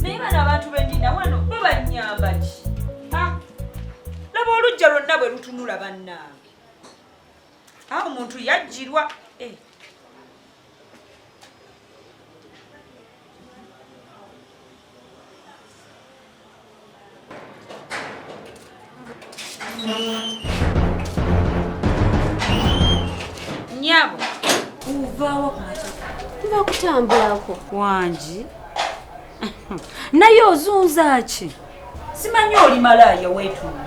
naye bano abantu bendina wano babanyamba ki laba olujja lwonna bwe lutunula bannange awo omuntu yajjirwa nyabo uvaawo kumata tuba kutambulako wangi naye ozunza ki simanyi oli malaaya weetuna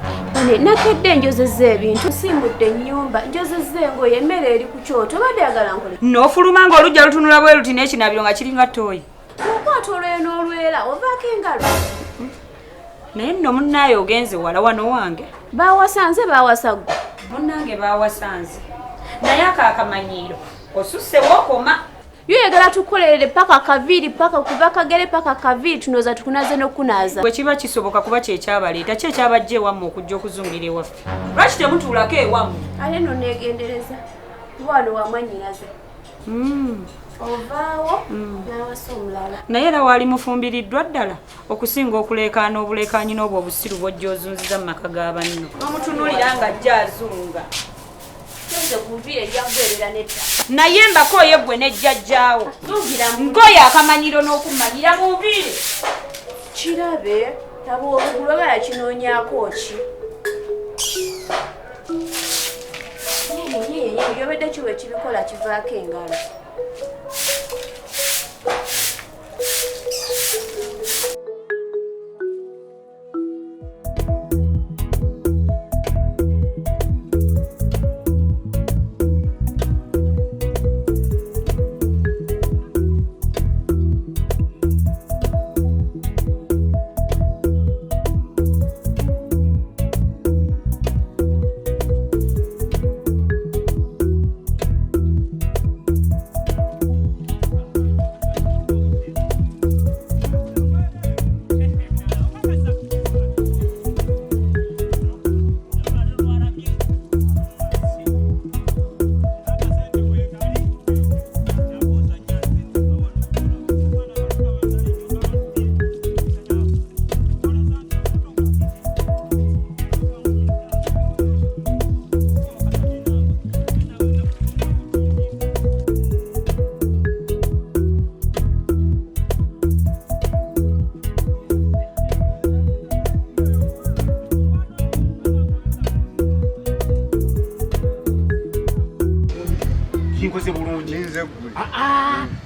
nakedde enjozezza ebintu nsimbudde ennyumba njozezza engoye emmere eri ku kyoto obadde yagala nkole n'ofuluma ng'olujja lutunula bwe luti n'ekinabiro nga kiringa ttooyi okwata olweyo n'olwera ovaako engalo naye nno munnaayo ogenze wala wano wange bawasanze bawasagwa munnange bawasanze naye akaakamanyiiro osussewo okoma yo yagala tukolerere paka kaviri paka kuva kagere paka kaviri tunoza tukunaze n'okunaaza bwe kiba kisoboka kuba kyekyabaleeta ki ekyabajja ewammwe okujja okuzungira ewaffe lwaki temutuulako ewammwe ate nno neegendereza wano wamwanyiraze ovaawo n'awasa omulala naye era waali mufumbiriddwa ddala okusinga okuleekaana obuleekaanyi n'obwo obusiru bw'ojja ozunziza mu maka ga banno omutunulira ng'ajja azunga agenze kuvira ejagwerera netta naye mbakooye gwe ne jjajjaawo nkoye akamanyiro n'okumanyira muvire kirabe taba obugulo bayakinoonyaako ki byobedde kiwa ekibikola kivaako engalo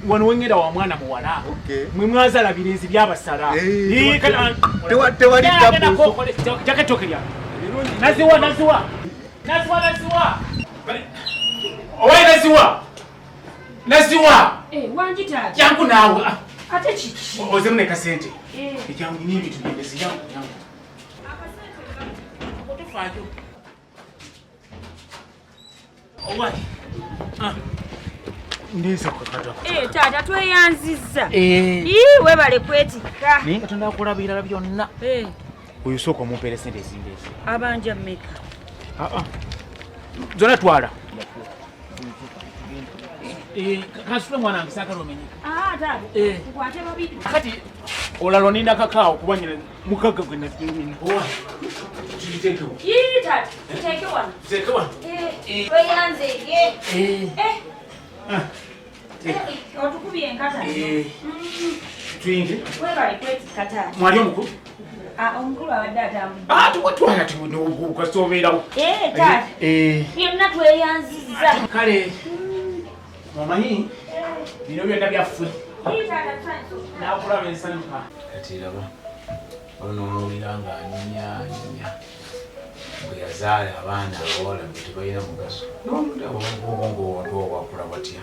wano wengera wa mwana muwala mwe mwazala birinzi byabasala jaketokerya naziwa jangu nawe ate kiki ozemuneka sente ejangu nini ebintu byembezi yangu otofajo owali ndizo kakata taata tweyanzizza webale kwetikka naye nga tondakola birala byonna oyo sooka omumpeera sente ezindeezi abanja mmeka zona twala kasule mwana wange saagala omenyeka tukwate babiri kati olala oninda kakaawo kuba nyina mukagga gwe kiteekewo taata tuteeke wano tuteeke wano tweyanzeeye otukubye enkata tuyinge webale kwetikka taata mwali omukulu omukulu abadde atambudde twala kasoobeerawo taata byonna tweyanzizza kale omanyi bino byonna byaffe nakulaba ensanyuka kati raba olw'onomuwulira ng'anyinya bwe yazaala abaana abawala bwe tebalina mugaso n'omulabongoobongo wakula batya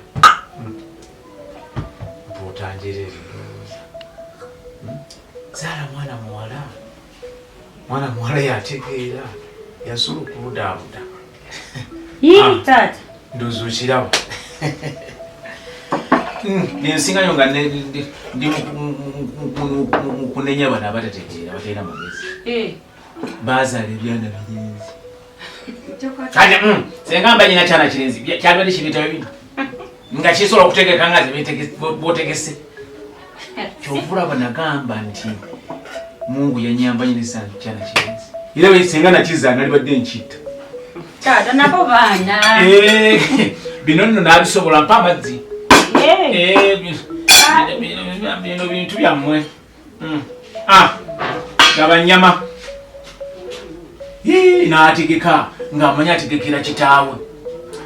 bw'otanjira ebirowooza zaala mwana muwala yategeera yasula okubudaabuda taata ndowooza okiraba nensingayo nga ndi mukunenya bano abatategeera batalina magezi bazaala ebyana birenzi kati senga mba nyina kyana kirenzi kyalibadde kibiita bibiri nga kisobola okutegeka nga botegese kyovulaba nagamba nti Mungu yanyamba nyinisa kyana kirenzi era bwe senga nakiza nalibadde nkitta taata nabo baana bino nno nabisobola mpa amazzi bino bintu byammwe gaba nnyama n'ategeka ng'amanyi ategekera kitaawe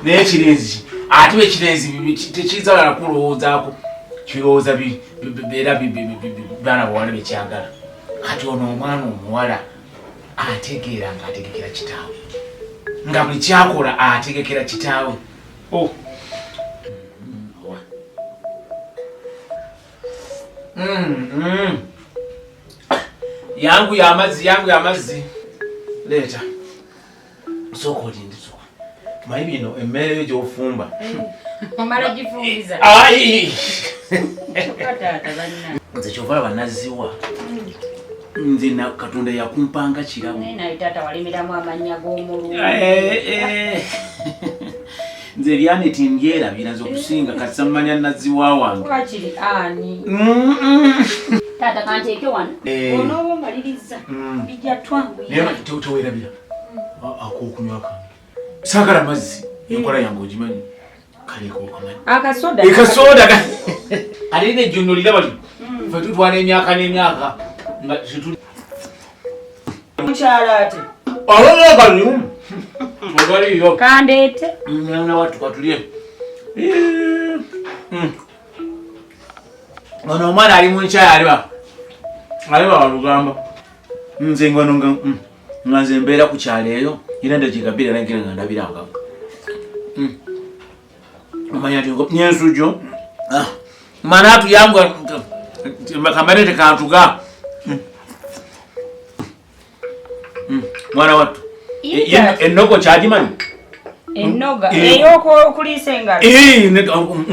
naye ekirenzi ate bwe ekirenzi tekiyinza balala kulowoozaako kirowooza era baana bawala bekyagala kati ono omwana omuwala ategeera ng'ategekera kitaawe nga buli kyakola ategekera kitaawe yangu ya amazzi leeta sooka olindi soka mayi bino emmere yo gy'ofumba omala gifumbiza nze kyovala banaziwa nze katonda yakumpanga kiramu naye taata walimiramu amannya g'omululu nze byaneti mbyera biraza okusinga kati mmanya naziwa wange wakiri ani taata kanteeke wano onooba omaliriza bijja twangu naye teweerabira ak'okunywa kange saagala mazzi enkola yange ogimanyi kaleko okamanya akasoda ekasoda ate nejjono lira bali fe tutwala emyaka n'emyaka nga situli mukyala ate ololagalimu ogaliyo kandeete mwana watu katulye ono omwana ali mu nkyaya aliba walugamba nze ngwano nga nze mbeera ku kyalo eyo era ndagigabira nagera nga ndabiranga omanya ti nyensujjo mana atuyambwa kamerete kantuga mwana wattu enogo kyagimanyi ennoga ey'okuliisa engalo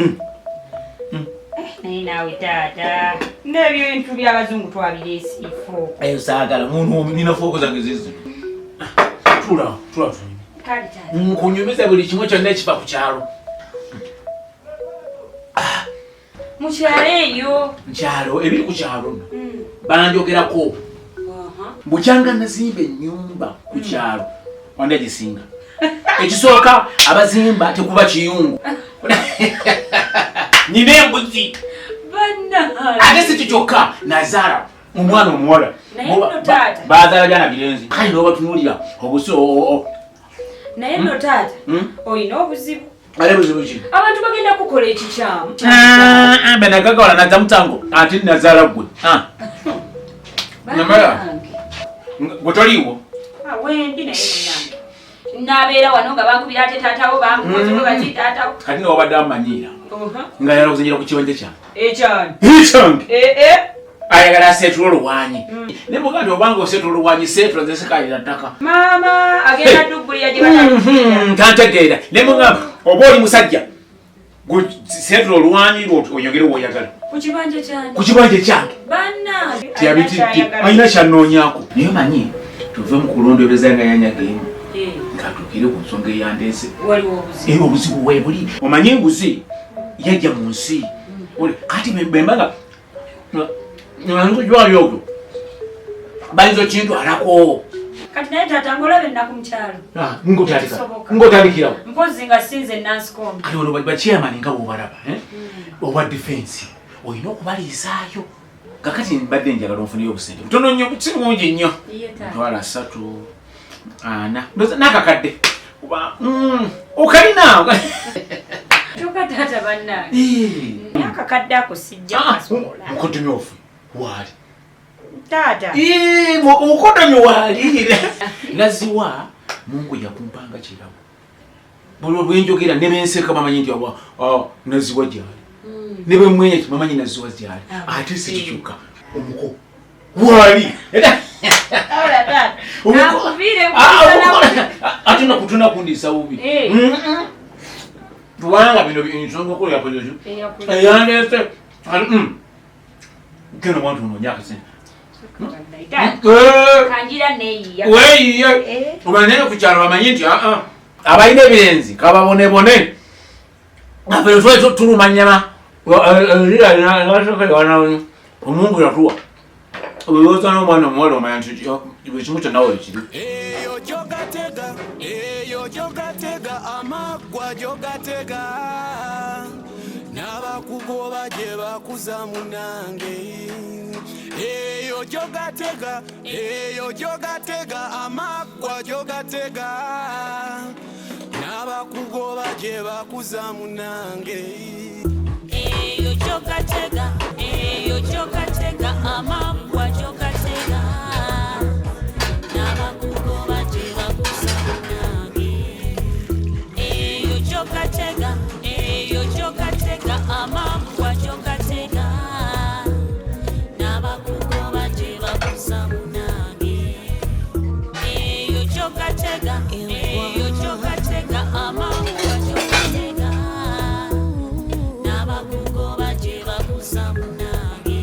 naye naawe taata n'ebintu by'abazungu twabireesiifo saagala ninafooko zange zizi tula nkunyumiza buli kimu kyonna ekifa ku kyalo mu kyalo eyo nkyalo ebiri ku kyalo banjogerako bukyanga nazimba ennyumba ku kyalo wanda gisinga ekisooka abazimba tekuba kiyungu nina embuzi ate si kikyokka nazaala omwana omuwala bazaala jana birenzi kale nobatunulira obusi naye nno taata olina obuzibu ale buzibu ki abantu bagenda kukola ekikyamu benagagawala naza mutango ate nazaala gwe namala gwe toliiwo wendi naye munange nabeera wano nga bankubira ate taatawo bamukoziwe baki taatawo kati nowabadde amanyiira nga yala okuzenyera ku kibanja kyange ekyange ayagala aseetula oluwanyi ne mugandi obanga oseetula oluwanyi seetula nze sikalira ttaka maama agenda dubbulira gye batalukirira tantegeera ne mugamba oba oli musajja seetula oluwanyi onyogere woyagala ku kibanja kyange alina kyanoonyaako naye manyi tuve mu kulondobereza nga yanyagemu ngatukire ku nsonga eyandeese obuzibu webuli omanyi enguzi yajja mu nsi kati bembanga nzujwali ogwo bayinza okintwalako kati naye taata ngolabe ennaku mukyalo ngotandikirawo mpozi nga sinze nansikombi kati ono bachairman nga bwobalaba owa defense olina okubaliisaayo kakati mbadde njagala onfuneyo obusente butono nnyo si mungi nnyo ntwala 3 4 nakakadde okalina toka taata bannange nakakadde ako sijja kasobola mukodomyofu waali taata mukodomyo waali naziwa mungu yakumpanga kirawo bwenjogera ne benseka bamanyi nti naziwa gyali ne bemwenya bamanyi naziwa gyali ate sikikyuka omuko waali ate nakutuna kundisa bubi tuwanga bino ensonga okola yakolezo eyandese keno wantu unonyaka sente weyiye obanene ku kyalo bamanyi nti abalina ebirenzi kababonebone afere twali tulumanyama omungu yatuwa oyoza n'omwana omuwala omanya nti ekimu kyonawe ekiri eyo gyogatega amagwa gyogatega n'abakugoba gye bakuza munange eyo gyogatega amagwa gyogatega n'abakugoba gye bakuza munange eyo gyogatega amagwa gyogatega n'abakugoba gye bakuza munange eyo gyogatega amagwa gyogatega n'abakugoba gye bakuza munange eyo gyogatega amagwa gyogatega n'abakugoba gye bakuza munange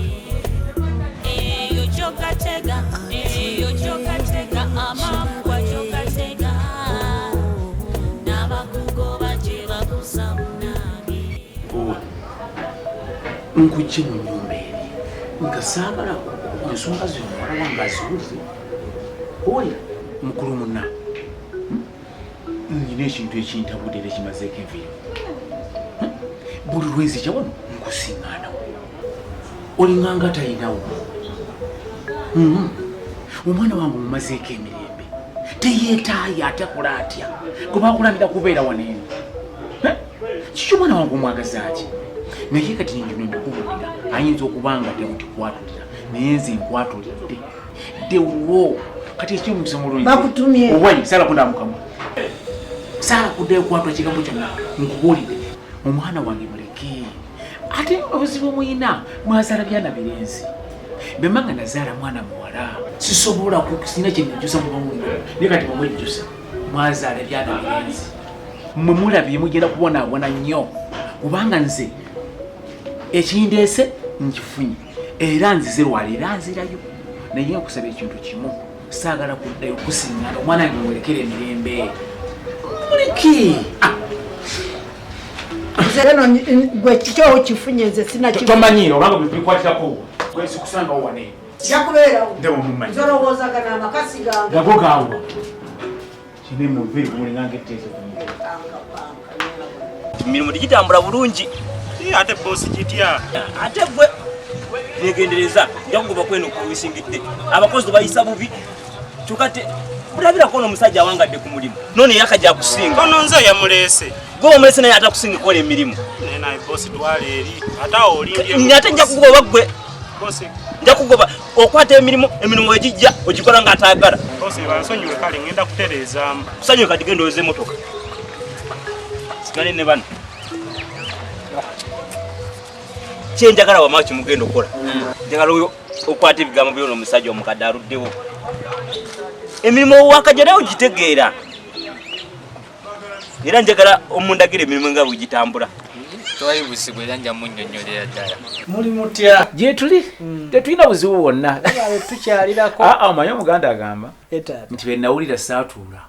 eyo gyogatega amagwa gyogatega n'abakugoba gye bakuza munange nkujje mu nnyumba eri nga saagala ensonga zomulaba nga ziwuze oli mukulu munna nina ekintu ekintabudde era kimazeeko enviiri. Buli lwenzija wano nkusiŋŋaanawo olinganga talinawo. Omwana wange omumazeeko emirembe teyeetaayo atakula atya kuba akulamira kubeera waneeno. Kiki omwana wange omwagaza ki? Naye kati njino ndikubuulira ayinza okubanga temutikwatulira naye nze nkwatulidde ddewo kati ekimusomoloni bakutumye owayi sala kundamukamu sala kudde kwatula kigambo kyonna nkubuulidde omwana wange muleke ate obuzibu muyina mwazaala byana birenzi bemanga nazaala mwana muwala sisobola kusina kyenajjusa mubamundo naye kati mumwejjusa mwazaala byana birenzi mwe mulabye mugenda kubonaabona nnyo kubanga nze ekindeese nkifunye era nzize lwaleera nzirayo naye nkusaba ekintu kimu saagala kuddayo kusiŋŋaana omwana wange mwelekera emirembe muleke zeno gwe kikyowo kifunye nze tomanyiira obanga bikwatirako gwe sikusangawo waneeno jakubeerawo nze mumumanyi zolowoozaga amakasi gange gago gaawa kine muviri kumulinganga etteeka emirimu digitambula bulungi ate bosi kitya ate gwe negendereza njakugoba kweno kubisingidde abakozi bayisa bubi tukate bulabirako n'omusajja awangadde ku mulimu none yakajja kusinga kono nze yamuleese gwe omulese naye atakusinga kola emirimu naye bosi twala eri ate awo olimbye ate nja kugoba gwe bosi nja kugoba okwata emirimu egijja ogikola ng'ataagala bosi bansonyiwe kale ngenda kutereezaamu kusonyiwe kati genda oweze emotoka sigane ne bano kyenjagala wamaawo kimugenda okukola njagala okwata ebigambo byona omusajja omukadde aluddewo emirimu wakajja naye ogitegeera era njagala omundagira emirimu nga bwegitambula twali buzibu era nja munnyonnyolera ddala muli mutya gye tuli tetulina buzibu bwonna tukyalirako omanyi omuganda agamba nti benawulira saatuula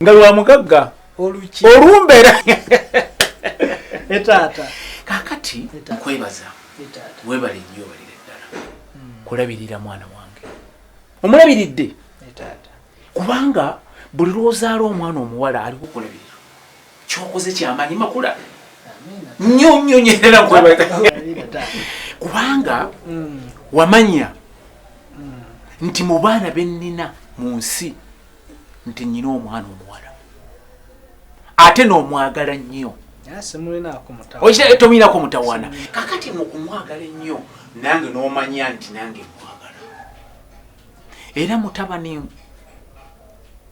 nga lwa mugagga olumbera etaata kakati nkwebaza webale nnyo balire ddala kulabirira mwana wange omulabiridde kubanga buli lwozaala omwana omuwala aliwo kulabirira kyokoze kyamaanyi makula nnyo nnyo nyerera nkwebaza kubanga wamanya nti mu baana bennina mu nsi nti nnyina omwana omuwala ate n'omwagala nnyo tomulinako mutawana kakati mukumwagala ennyo nange n'omanya nti nange mwagala era mutabani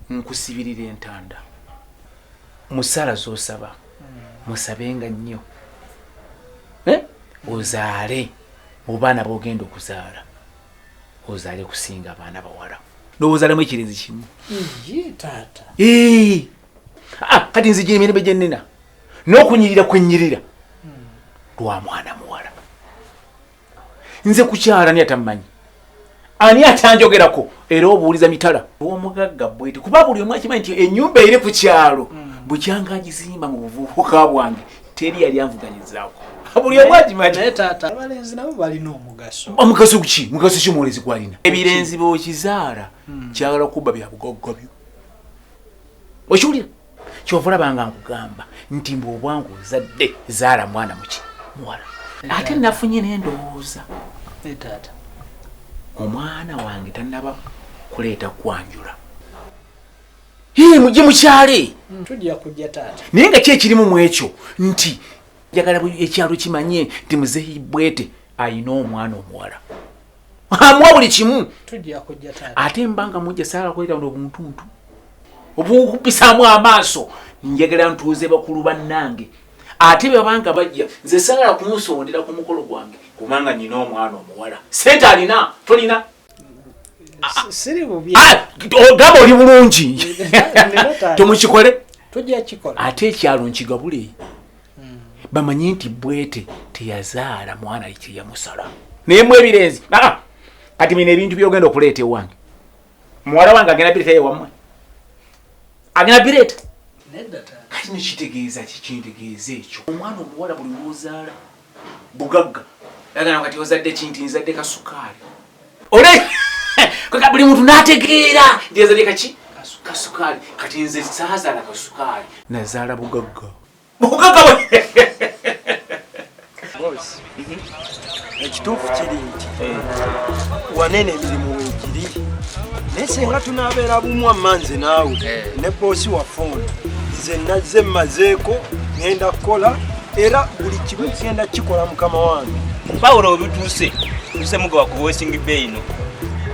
nkusibirira entanda musala z'osaba musabenga nnyo ozaale mu baana b'ogenda okuzaala ozaale kusinga abaana bawala n'ozaalamu ekirezi kimu kati nzijira emirembe gye nnina n'okunyirira kwennyirira lwa mwana muwala nze kukyala ani atamanyi ani atanjogerako era obuuliza mitala omugagga bwete kuba buli omu akimanyi nti ennyumba eri ku kyalo bukyanga agizimba mu buvubuka bwange teri yali anvuganyizaako buli omu akimanyi abalenzi nabo balina omugaso omugaso ki mugaso ki omuwolezi gwalina ebirenzi b'okizaala kyagala kubba bya bugagga byo okiwulira kyova olabanga nkugamba nti mbu obwangu ozadde zaala mwana muki muwala ate nafunye n'endowooza omwana wange tannaba kuleeta kwanjula mujje mukyale tujja kujja taata naye nga ki ekirimu mu ekyo nti njagala ekyalo kimanye nti muzeeyi bwete ayina omwana omuwala amuwa buli kimu tujja kujja taata ate mbanga mujja saala kweta obuntuntu obukupisaamu amaaso njagala ntuuze bakulu bannange ate babanga bajja nze saagala kumusondera ku mukolo gwange kubanga nina omwana omuwala sente alina tolina siri bubi ogamba oli bulungi tomukikole tujja kikola ate ekyalo nkigabule bamanye nti bwete teyazaala mwana kyeyamusala naye mu ebirenzi kati mina ebintu byogenda okuleeta ewange muwala wange agenda bireeta yewammwe agenda bireeta kati nekitegeeza kikintegeeza ekyo omwana omuwala buli lwozaala bugagga agana kati ozadde kinti nzadde kasukaali ole buli muntu n'ategeera nti yazadde kaki kasukali kati nze saazala kasukali nazaala bugagga ekituufu kiri nti wanene emirimu weegiri naye senga tunaabeera bumu amanze naawe ne boosi wa fooni nze nazze mmazeeko ŋenda kukola era buli kimu genda kikola mukama wange Pawulo obituuse tuse mugawa ku Washing Bay ino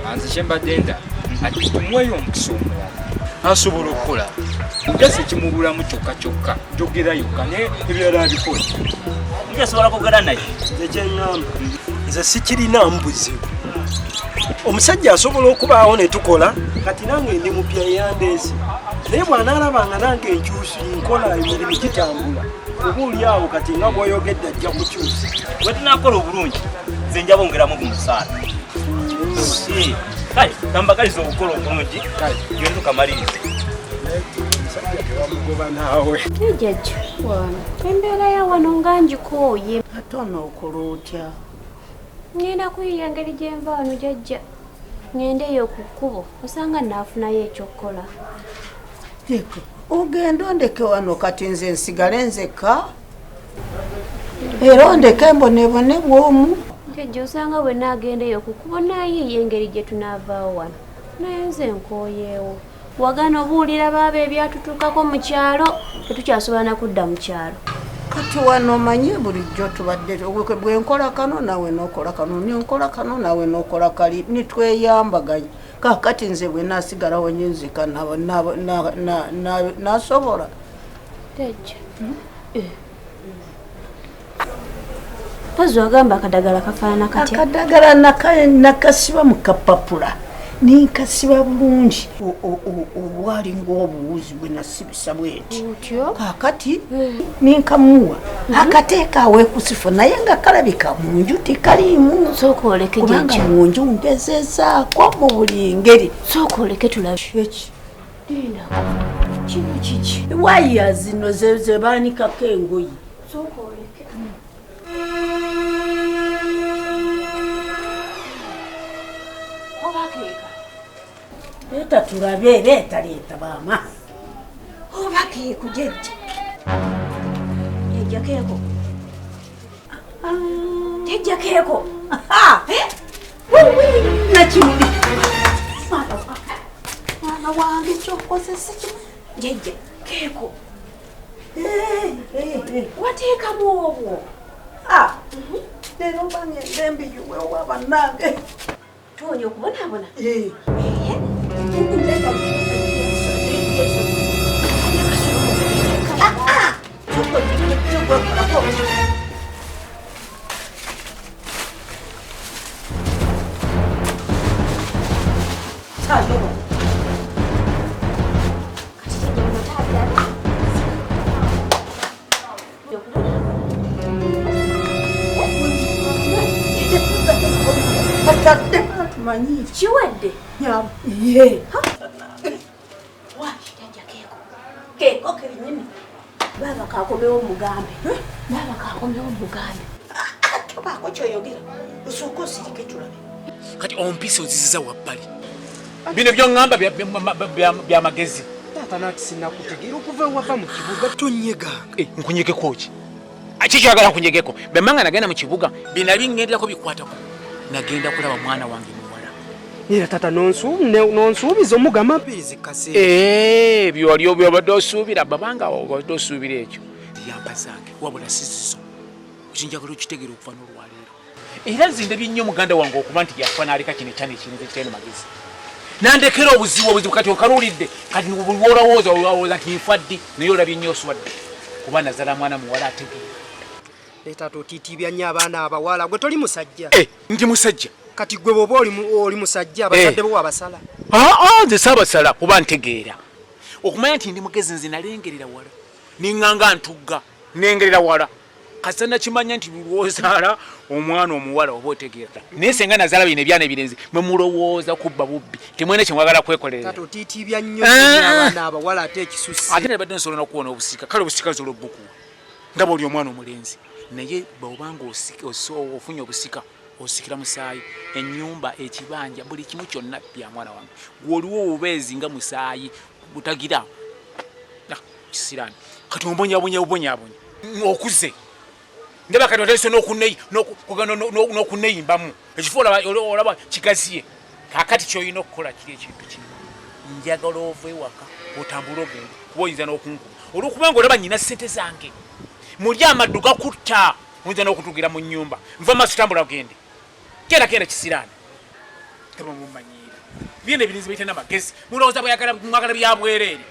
anze kyembadde nda ati tumweyo omukisa omulala asobola okukola mugezi kimubulamu kyokka jogerayo kane ebirala bikola njasobola kwogera naye nze kyeŋŋamba nze sikirina mbuzi omusajja asobola okubaawo ne tukola kati nange ndi mupya yandeesi naye bw'anaalabanga nange enkyusi nkola emirimu gitambula oba oli awo kati nga bw'oyogedde ajja kukyusa bwe tunaakola obulungi nze nja bongeramu ku musaala kale kambagaliza okukola obulungi genda tukamalirize omusajja tewamugoba naawe jjajja wano embeera ya wano nga njikooye ate onookola otya ŋŋenda kuyiya ngeri gye nva wano jjajja ŋŋende eyo ku kkubo osanga naafunayo ekyokkola Eka, ogenda ondeke wano kati nze nsigale nzekka era ondeke mbonebone bwomu jjajja osanga bwe naagenda eyo ku kkubo naayiiya engeri gye tunaavaawo wano naye nze nkooyeewo wagana obuwulira baaba ebyatutuukako mu kyalo tetukyasobola nakudda mu kyalo kati wano omanye bulijjo tubadde bwe nkola kano nawe n'okola kano nenkola kano nawe n'okola kali nitweyambaganya kakati nze bwe naasigalawo nyenzika nasobola jjajja pozi wagamba akadagala kafaanana katya akadagala nakasiba mu kapapula ninkasiba bulungi obwali ng'obuwuzi bwe nasibisa bweti kakati ninkamuwa akateeka aweekusifu naye nga kalabika mu nju tikaliimu kubanga mu nju ngezezaako mu buli ngeri sooka oleke tulabe eki kino kiki waya zino ze baanikako engoyi sooka oleke leeta tulabe leeta baama oba keeku jjajja jjajja keeko jjajja keeko nakimuli mwana wange kyokozesa kimu jjajja keeko wateekamu obwo leero oba ngende mbiyuwe owa bannange toonya okubonaabona manyi kiwedde keeko kenyini baba kakomewo mugambe tobaako kyoyogera osooka osirike tulabe kati ompisa oziziza wabbali bino byoŋŋamba bya magezi taata nakisinakutegeera okuva ewava mu kibuga tonyeganga nkunyegeko ki kikyoyagala nkunyegeko bemanga nagenda mu kibuga binali ŋŋenderako bikwatako nagenda kulaba mwana wange muwala era tata nonsuubiza omugamba mpirizi kase byoli byobadde osuubira babanga obadde osuubira ekyo yamba zange wabula sizizo ekinjagala okitegeera okuva n'olwaleero era nzindabye nnyo muganda wange okuba nti yafa n'aleka kino ekyana ekirinze kitene magezi nandekera obuzibu kati okaluulidde kati buli olowooza nti nfa ddi naye olabye nnyo oswadde kuba nazala mwana muwala ategeera taata otiitibya nnyo abaana abawala gwe toli musajja ndi musajja kati gwe bwoba oli musajja abazadde bo wabasala nze saabasala kuba ntegeera okumanya nti ndi mugezi nze nalengerera wala niŋŋanga ntugga nengerera wala kasa nakimanya nti lwozaala omwana omuwala oba otegeera naye senga nazaala bino ebyana ebirenzi mwe mulowooza kubba bubbi temwena kyemwagala kwekolerera taata otiitibya nnyo abaana abawala ate ekisusi ate nebadde nsobola nokuwona obusika kale obusika zolobbukuwa ndaba oli omwana omulenzi naye bwobanga ofunye obusika osikira musaayi ennyumba ekibanja buli kimu kyonna bya mwana wange gwoliwo obubeezi nga musaayi butagira kisirani kati ombonyabonya okuze ndaba kati oteso n'okuneyimbamu ekifo olaba kigaziye kakati kyoyina okukola kiri ekintu kino njagala ova ewaka otambula ogenda kuba oyinza n'okunkuba olwokubanga olaba nyina ssente zange muli amaddu gakutta oyinza n'okutugira mu nnyumba nva maaso tambula ogende kenda kisirani teba mumanyiira byena ebirinzi bayita n'amagezi mulowooza mwagala byabwereere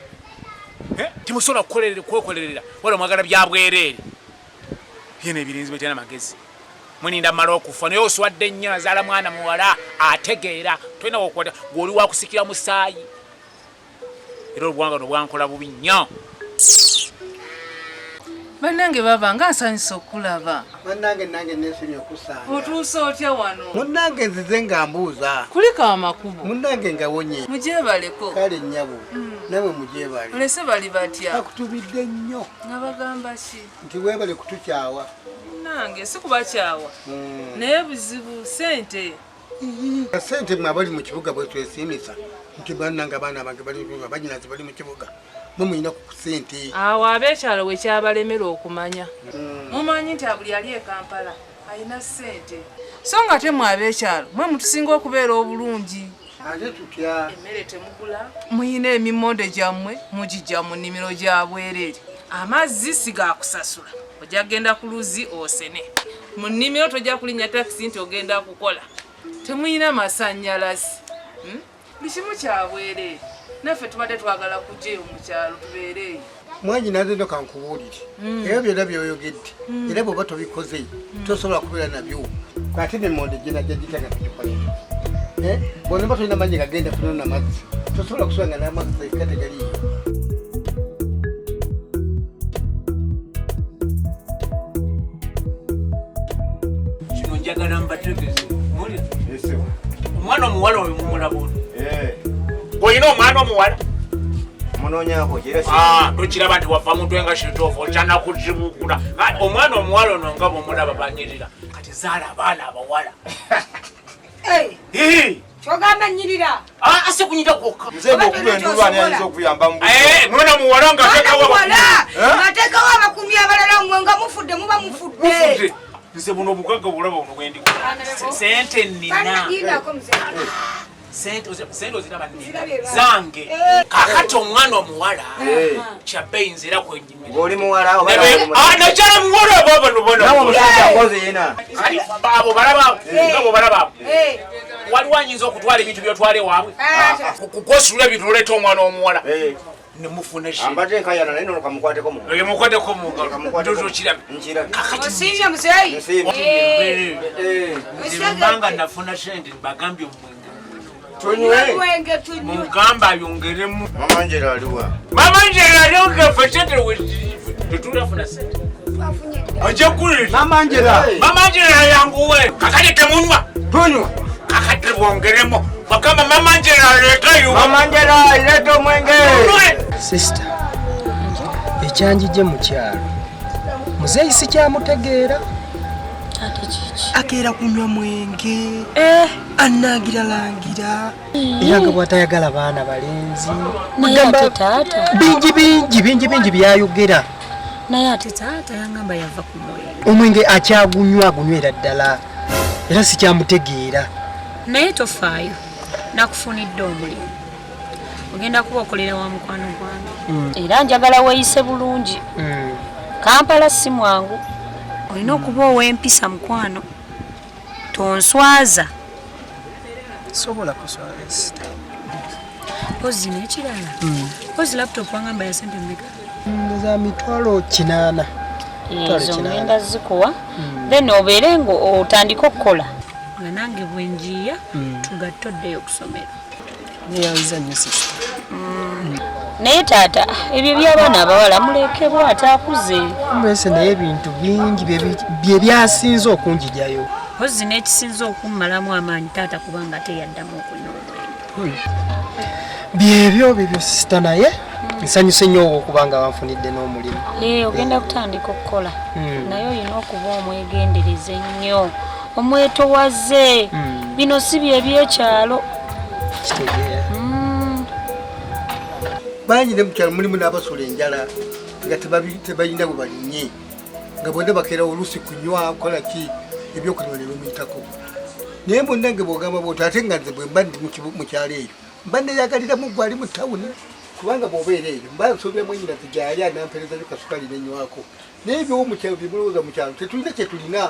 timusobola kwekolerera wala mwagala byabwereere byena ebirinzi bayita n'amagezi muninda mala okufa naye oswadde nnyo azaala mwana muwala ategeera tolina wokwata gw'oli wakusikira musaayi era obuwanga nobwankola bubi nnyo bannange baba nga nsanyusa okulaba bannange nange neesonyi okusaana otuuse otya wano munnange nzize nga mbuuza kuliko amakubo munnange nga wonye mujebaleko kale nnyabo nawe mujebale olese bali batya akutubidde nnyo nga bagamba ki nti weebale kutukyawa nange si kubakyawa naye buzibu sente sente mwe abali mu kibuga bwe twesimisa nti bannange abaana bange banyinazi bali mu kibuga mumuyina ku sente awo abeekyalo wekyabalemera okumanya mumanyi nti abuli ali e Kampala alina sente so nga temwe abeekyalo mwe mutusinga okubeera obulungi ate tutya emmere temugula muyina emimonde gyammwe mugijja mu nnimiro gya bwereere amazzi sigakusasula ojja kgenda ku luzi osene mu nnimiro tojja kulinnya takisi nti ogenda kukola temuyina masannyalazi buli kimu kyabwereere naffe tubadde twagala kujjaeyo mu kyalo tubeereeyo mwanyi nazendo kankubuulire era byonna byoyogedde era bw'oba tobikoze tosobola kubeera nabyo ate nemonde gyenajja gitaga tugikolera bonna ba tolina manyi gagenda kunona mazzi tosobola kusubanga n'amazzi gategaliyo kino njagala mbategeze omwana omuwala oyo mumulaba ono olina omwana omuwala tokiraba nti wafa muntu enga kitoofu okyana kukibukula omwana omuwala ono nga bwomulaba banyirira kati zaala abaana abawala kyogamba nyirira ase kunyita kwokka mwana muwala ngateekawo abakumi abalala mwe nga mufudde muba mufudde nze buno obugagga bulaba buno bwendi sente nina sente oziraba zange kakati omwana omuwala kyabbeeyi nzira kwenyimiraoli muwala nakyala muwala abo balaba waliwo anyinza okutwala ebintu byotwala ewaabwe kukosulula ebintu oleeta omwana omuwala nemufuna mukwateko mungambanga nafuna sente bagambye mugamba ayongeremu mama njera aliwo sente tetulafuna sente mama njera yanguwe kakati temunywa tunywa kakati bongeremo bagamba mama njera aletayo mama njera aleta omwenge sister ekyanjije mu kyalo muzeeyi si kyamutegeera akeera kunywa mwenge anaagira langira era nga bw'atayagala baana balenzi bingi byayogera naye ate taata yangamba yava ku mwenge omwenge akyagunywa agunywera ddala era si kyamutegeera naye tofaayo nakufunidde omulimu ogenda kuba okolera wa mukwano gwange era njagala weeyise bulungi Kampala si mwangu olina okuba ow'empisa mukwano tonswaza sobola kuswaza pozi n'ekirala pozi laptop wangamba ya sente mmeka za mitwalo 8 ezo ngenda zikuwa then obeere ng'otandika okukola nga nange bwenjiya tugattoddeyo okusomera neyawiza nnyo sister naye taata ebyo by'abaana abawala mulekebwa ataakuze mbese naye ebintu bingi bye byasinze okunjijjayo pozi n'ekisinza okummalamu amaanyi taata kubanga teyaddamu okunywa omwenge byebyo sisita naye nsanyuse nnyo okubanga wanfunidde n'omulimu ogenda kutandika okukola naye olina okuba omwegendereze nnyo omwetowaze bino si bye byekyalo kitegeera bangi ne mukyalo mulimu n'abasula enjala nga tebalina bwe balinye nga bonna bakeera oluusi kunywa kola ki ebyokunywa ne bimuyitako naye munnange bw'ogamba bwoti ate nga nze bwe mba ndi mu kyalo eyo mba neyagaliramu gwe ali mu tawuni kubanga bw'obeera eyo mba nsuubiramu ennyinazi gyali anampeerezayo kasukali nenywako naye ebyowomukyalo byemulowooza mu kyalo tetulina kye tulina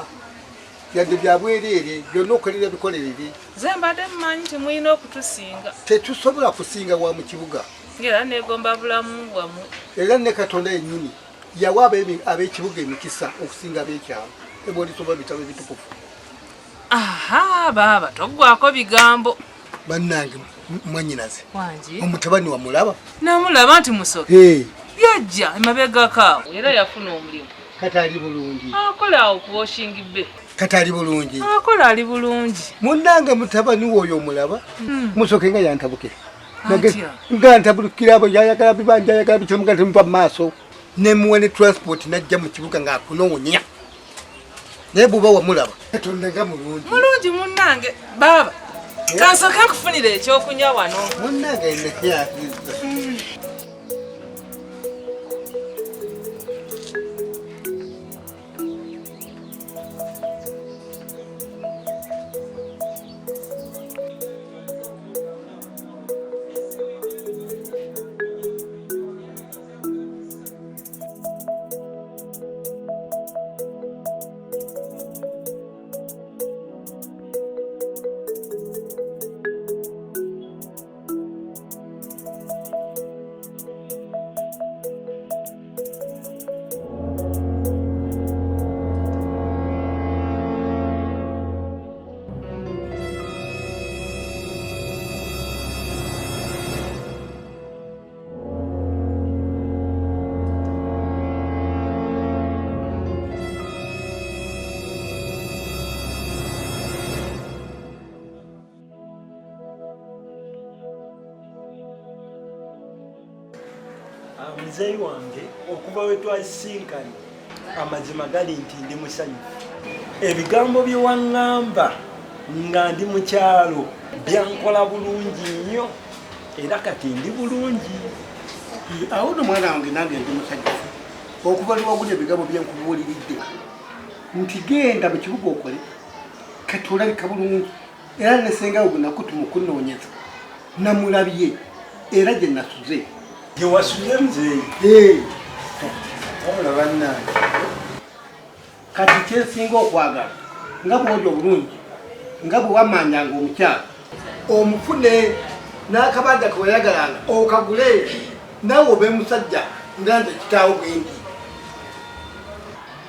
yadde bya bwereere byonna okolera bikolerere nze mbadde mmanyi temulina okutusinga tetusobola kusinga wa mu kibuga ngera negomba bulamu bwammwe era ne katonda yennyini yawa ab'ekibuga emikisa okusinga ab'ekyalo ebwolisobola bitabo ebitukufu aha baaba toggwako bigambo bannange mwanyinaze wangi omutabani wamulaba namulaba nti musoke yajja emabegakaawo era yafuna omulimu kati ali bulungi akola awo ku washingi be kati ali bulungi akola ali bulungi munnange mutabani woyo omulaba musoke nga yantabukira nga ntabukira abo yayagala bibanja yayagala bikyomugala temuva mu maaso nemuwa ne transport najja mu kibuga ng'akunoonya naye bw'oba wamulaba katonda nga mulungi munnange baaba kansooke nkufunira ekyokunywa wano munnange neyaziza muzeeyi wange okuva we twasisinkanye amazima gali nti ndi musanyufu ebigambo bye waŋŋamba nga ndi mu kyalo byankola bulungi nnyo era kati ndi bulungi awo no mwana wange nange ndi musanyufu okuva liwagula ebigambo byenkubuuliridde nti genda mu kibuga okole kati olabika bulungi era nesengawo gwe nakuti mu kunoonyeza namulabye era gye nasuze gyewasuze muzeeyi wabula bannange kati kyensinga okwagala nga bwoli obulungi nga bwe wamanyanga omukyala omufune n'akabanja kewayagalanga okagule nawe obe musajja nga nze kitaawo bwendi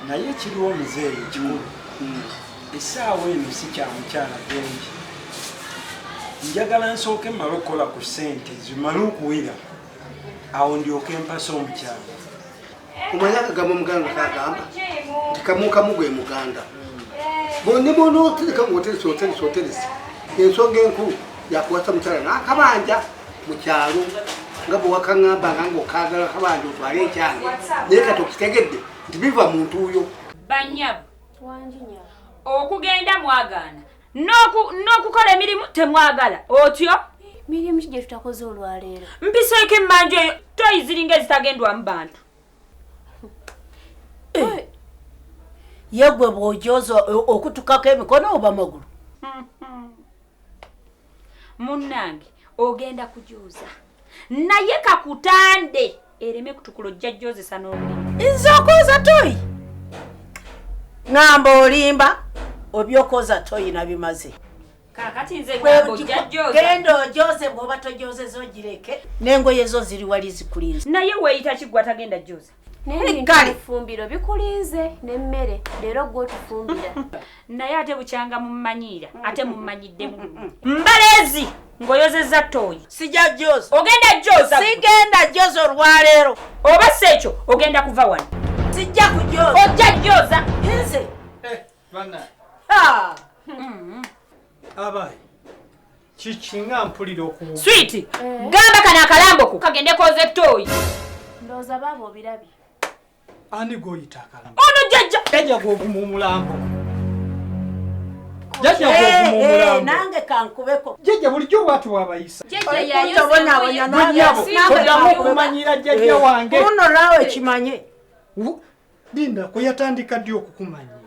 naye kiriwo muzeeyi kikulu essaawa eno si kya mukyala gengi njagala nsooke mmale okukola ku ssente zimale okuwera awo ndyoke mpasa omukyala omanya akagamba omuganda kagamba nti kamukamu gwe muganda bone bona otereka ngaoteresoteresi ensonga enkulu yakuwasa mukyala n'akabanja mu kyalo nga bwe wakaŋŋambanga ngaokagala akabanja otwale ekyange naye kati okitegedde nti biva muntu uyo banyabu okugenda mwagaana n'okukola emirimu temwagala otyo mirimu ki gye tutakoze olwaleero mpiseeko emmanja eyo toyiziringa ezitagendwamu bantu ye gwe bw'ojooza okutukako emikono oba magulu munnange ogenda kujooza naye kakutande ereme kutukula ojja jjoozesa n'olulimi nze okooza toyi ŋŋamba olimba obyokooza toyi nabimaze kakati nze gamba ojja jjooza genda ojooze bw'oba tojoozeza ogireke n'engoye zo ziri wali zikulinze naye weeyita kiggwa tagenda jjooza efumbiro bikulinze n'emmere leero gwe otufumbira naye ate bukyanga mummanyiira ate mummanyiddemu mbaleezi ng'oyozezza ttooyi sijja jjooza ogenda jjooza sigenda jjooza olwaleero oba si ekyo ogenda kuva wano sijja kujooza ojja jjooza nze abayi kikinga mpulira okubuuka switi gamba kano akalambo kagende kooza ettooyi ndowooza baaba obirabye ani goyita akalamba ono jjajja jjajja gw'oguma omulambo Jajja kumumulambo. Nange kankubeko. Jajja bulijjo watu wabayisa. Jajja yayoze Ojamu kumanyira jajja wange. Kuno nawe kimanye. Linda ko yatandika ddi okukumanyira.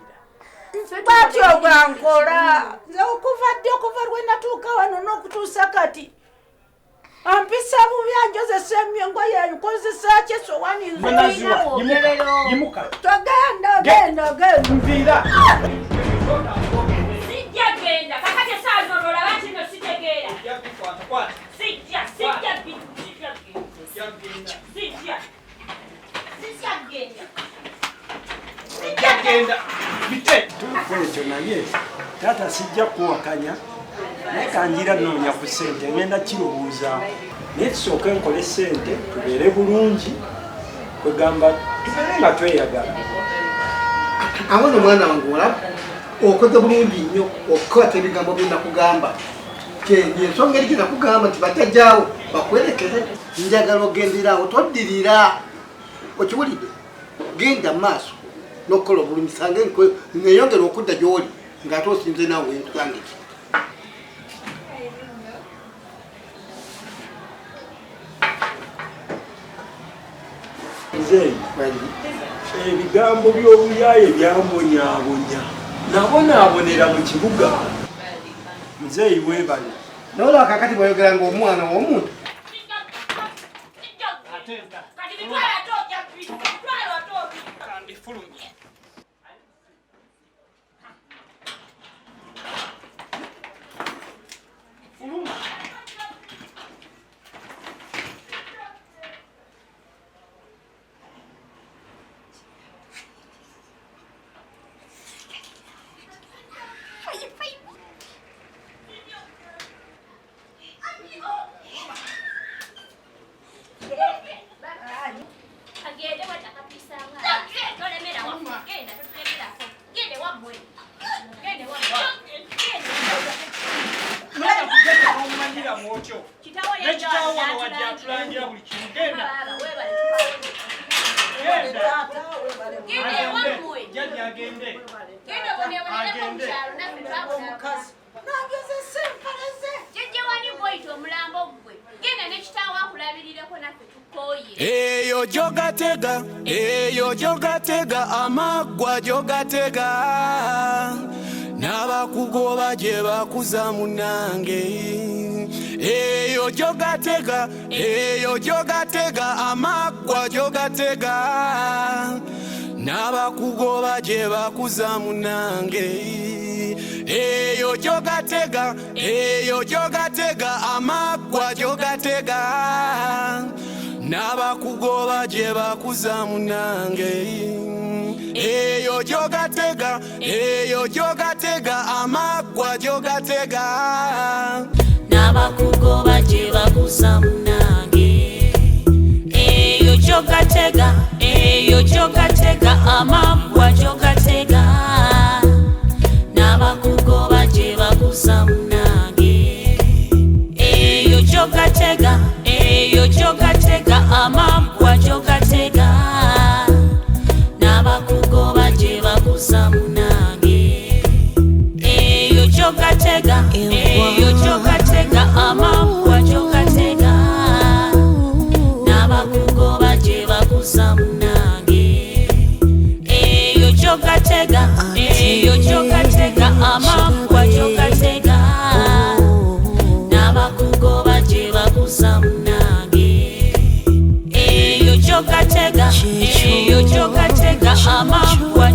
Batyo gwankola. Nze okuva lwe natuuka wano n'okutuusa kati. Ampisa bubi anjozesa engoye enkozesa kyesowani nzina bwogerero. Yimuka. Genda. Nviira. Sijja genda. Kakati saazonola bantu no sitegeera. Sijja genda. Bite. Tukwekyo naye. Tata sijja kuwakanya. Naye kanjira noonya ku ssente ngenda kirobuuza. Naye tusooke nkole ssente tubeere bulungi. Kwegamba tubeere nga tweyagala. Awono mwana wange olaba okoze bulungi nnyo okukwata ebigambo bye nakugamba. Ensonga eri gye nakugamba nti batajjaawo bakwerekere. Njagala ogenderawo toddirira. Okiwulidde? Genda maaso n'okukola obulungi sange ng'eyongera okudda gy'oli ng'ate osinze naawe entulange ki. Nze ebigambo by'obuyaaye byambonyaabonya nabonaabonera mu kibuga. Nzeeyi weebale. N'olaba kakati bw'oyogera ng'omwana w'omuntu. Eyo jogatega amagwa jogatega n'abakugoba gye bakuza munange. Eyo jogatega amagwa jogatega n'abakugoba gye bakuza munange. Eyo jogatega amagwa jogatega n'abakugoba gye bakuza munange. Eyo jogatega amagwa jogatega n'abakugoba gye bakuza munange. Eyo jogatega amagwa jogatega n'abakugoba gye bakuza munange. Eyo jogatega amagwa jogatega n'abakugoba gye bakuza munange. Eyo jogatega amagwa jogatega n'abakugoba gye bakuza munange. Eyo jogatega amagwa jogatega n'abakugoba gye bakuza munange. Eyo jogatega amagwa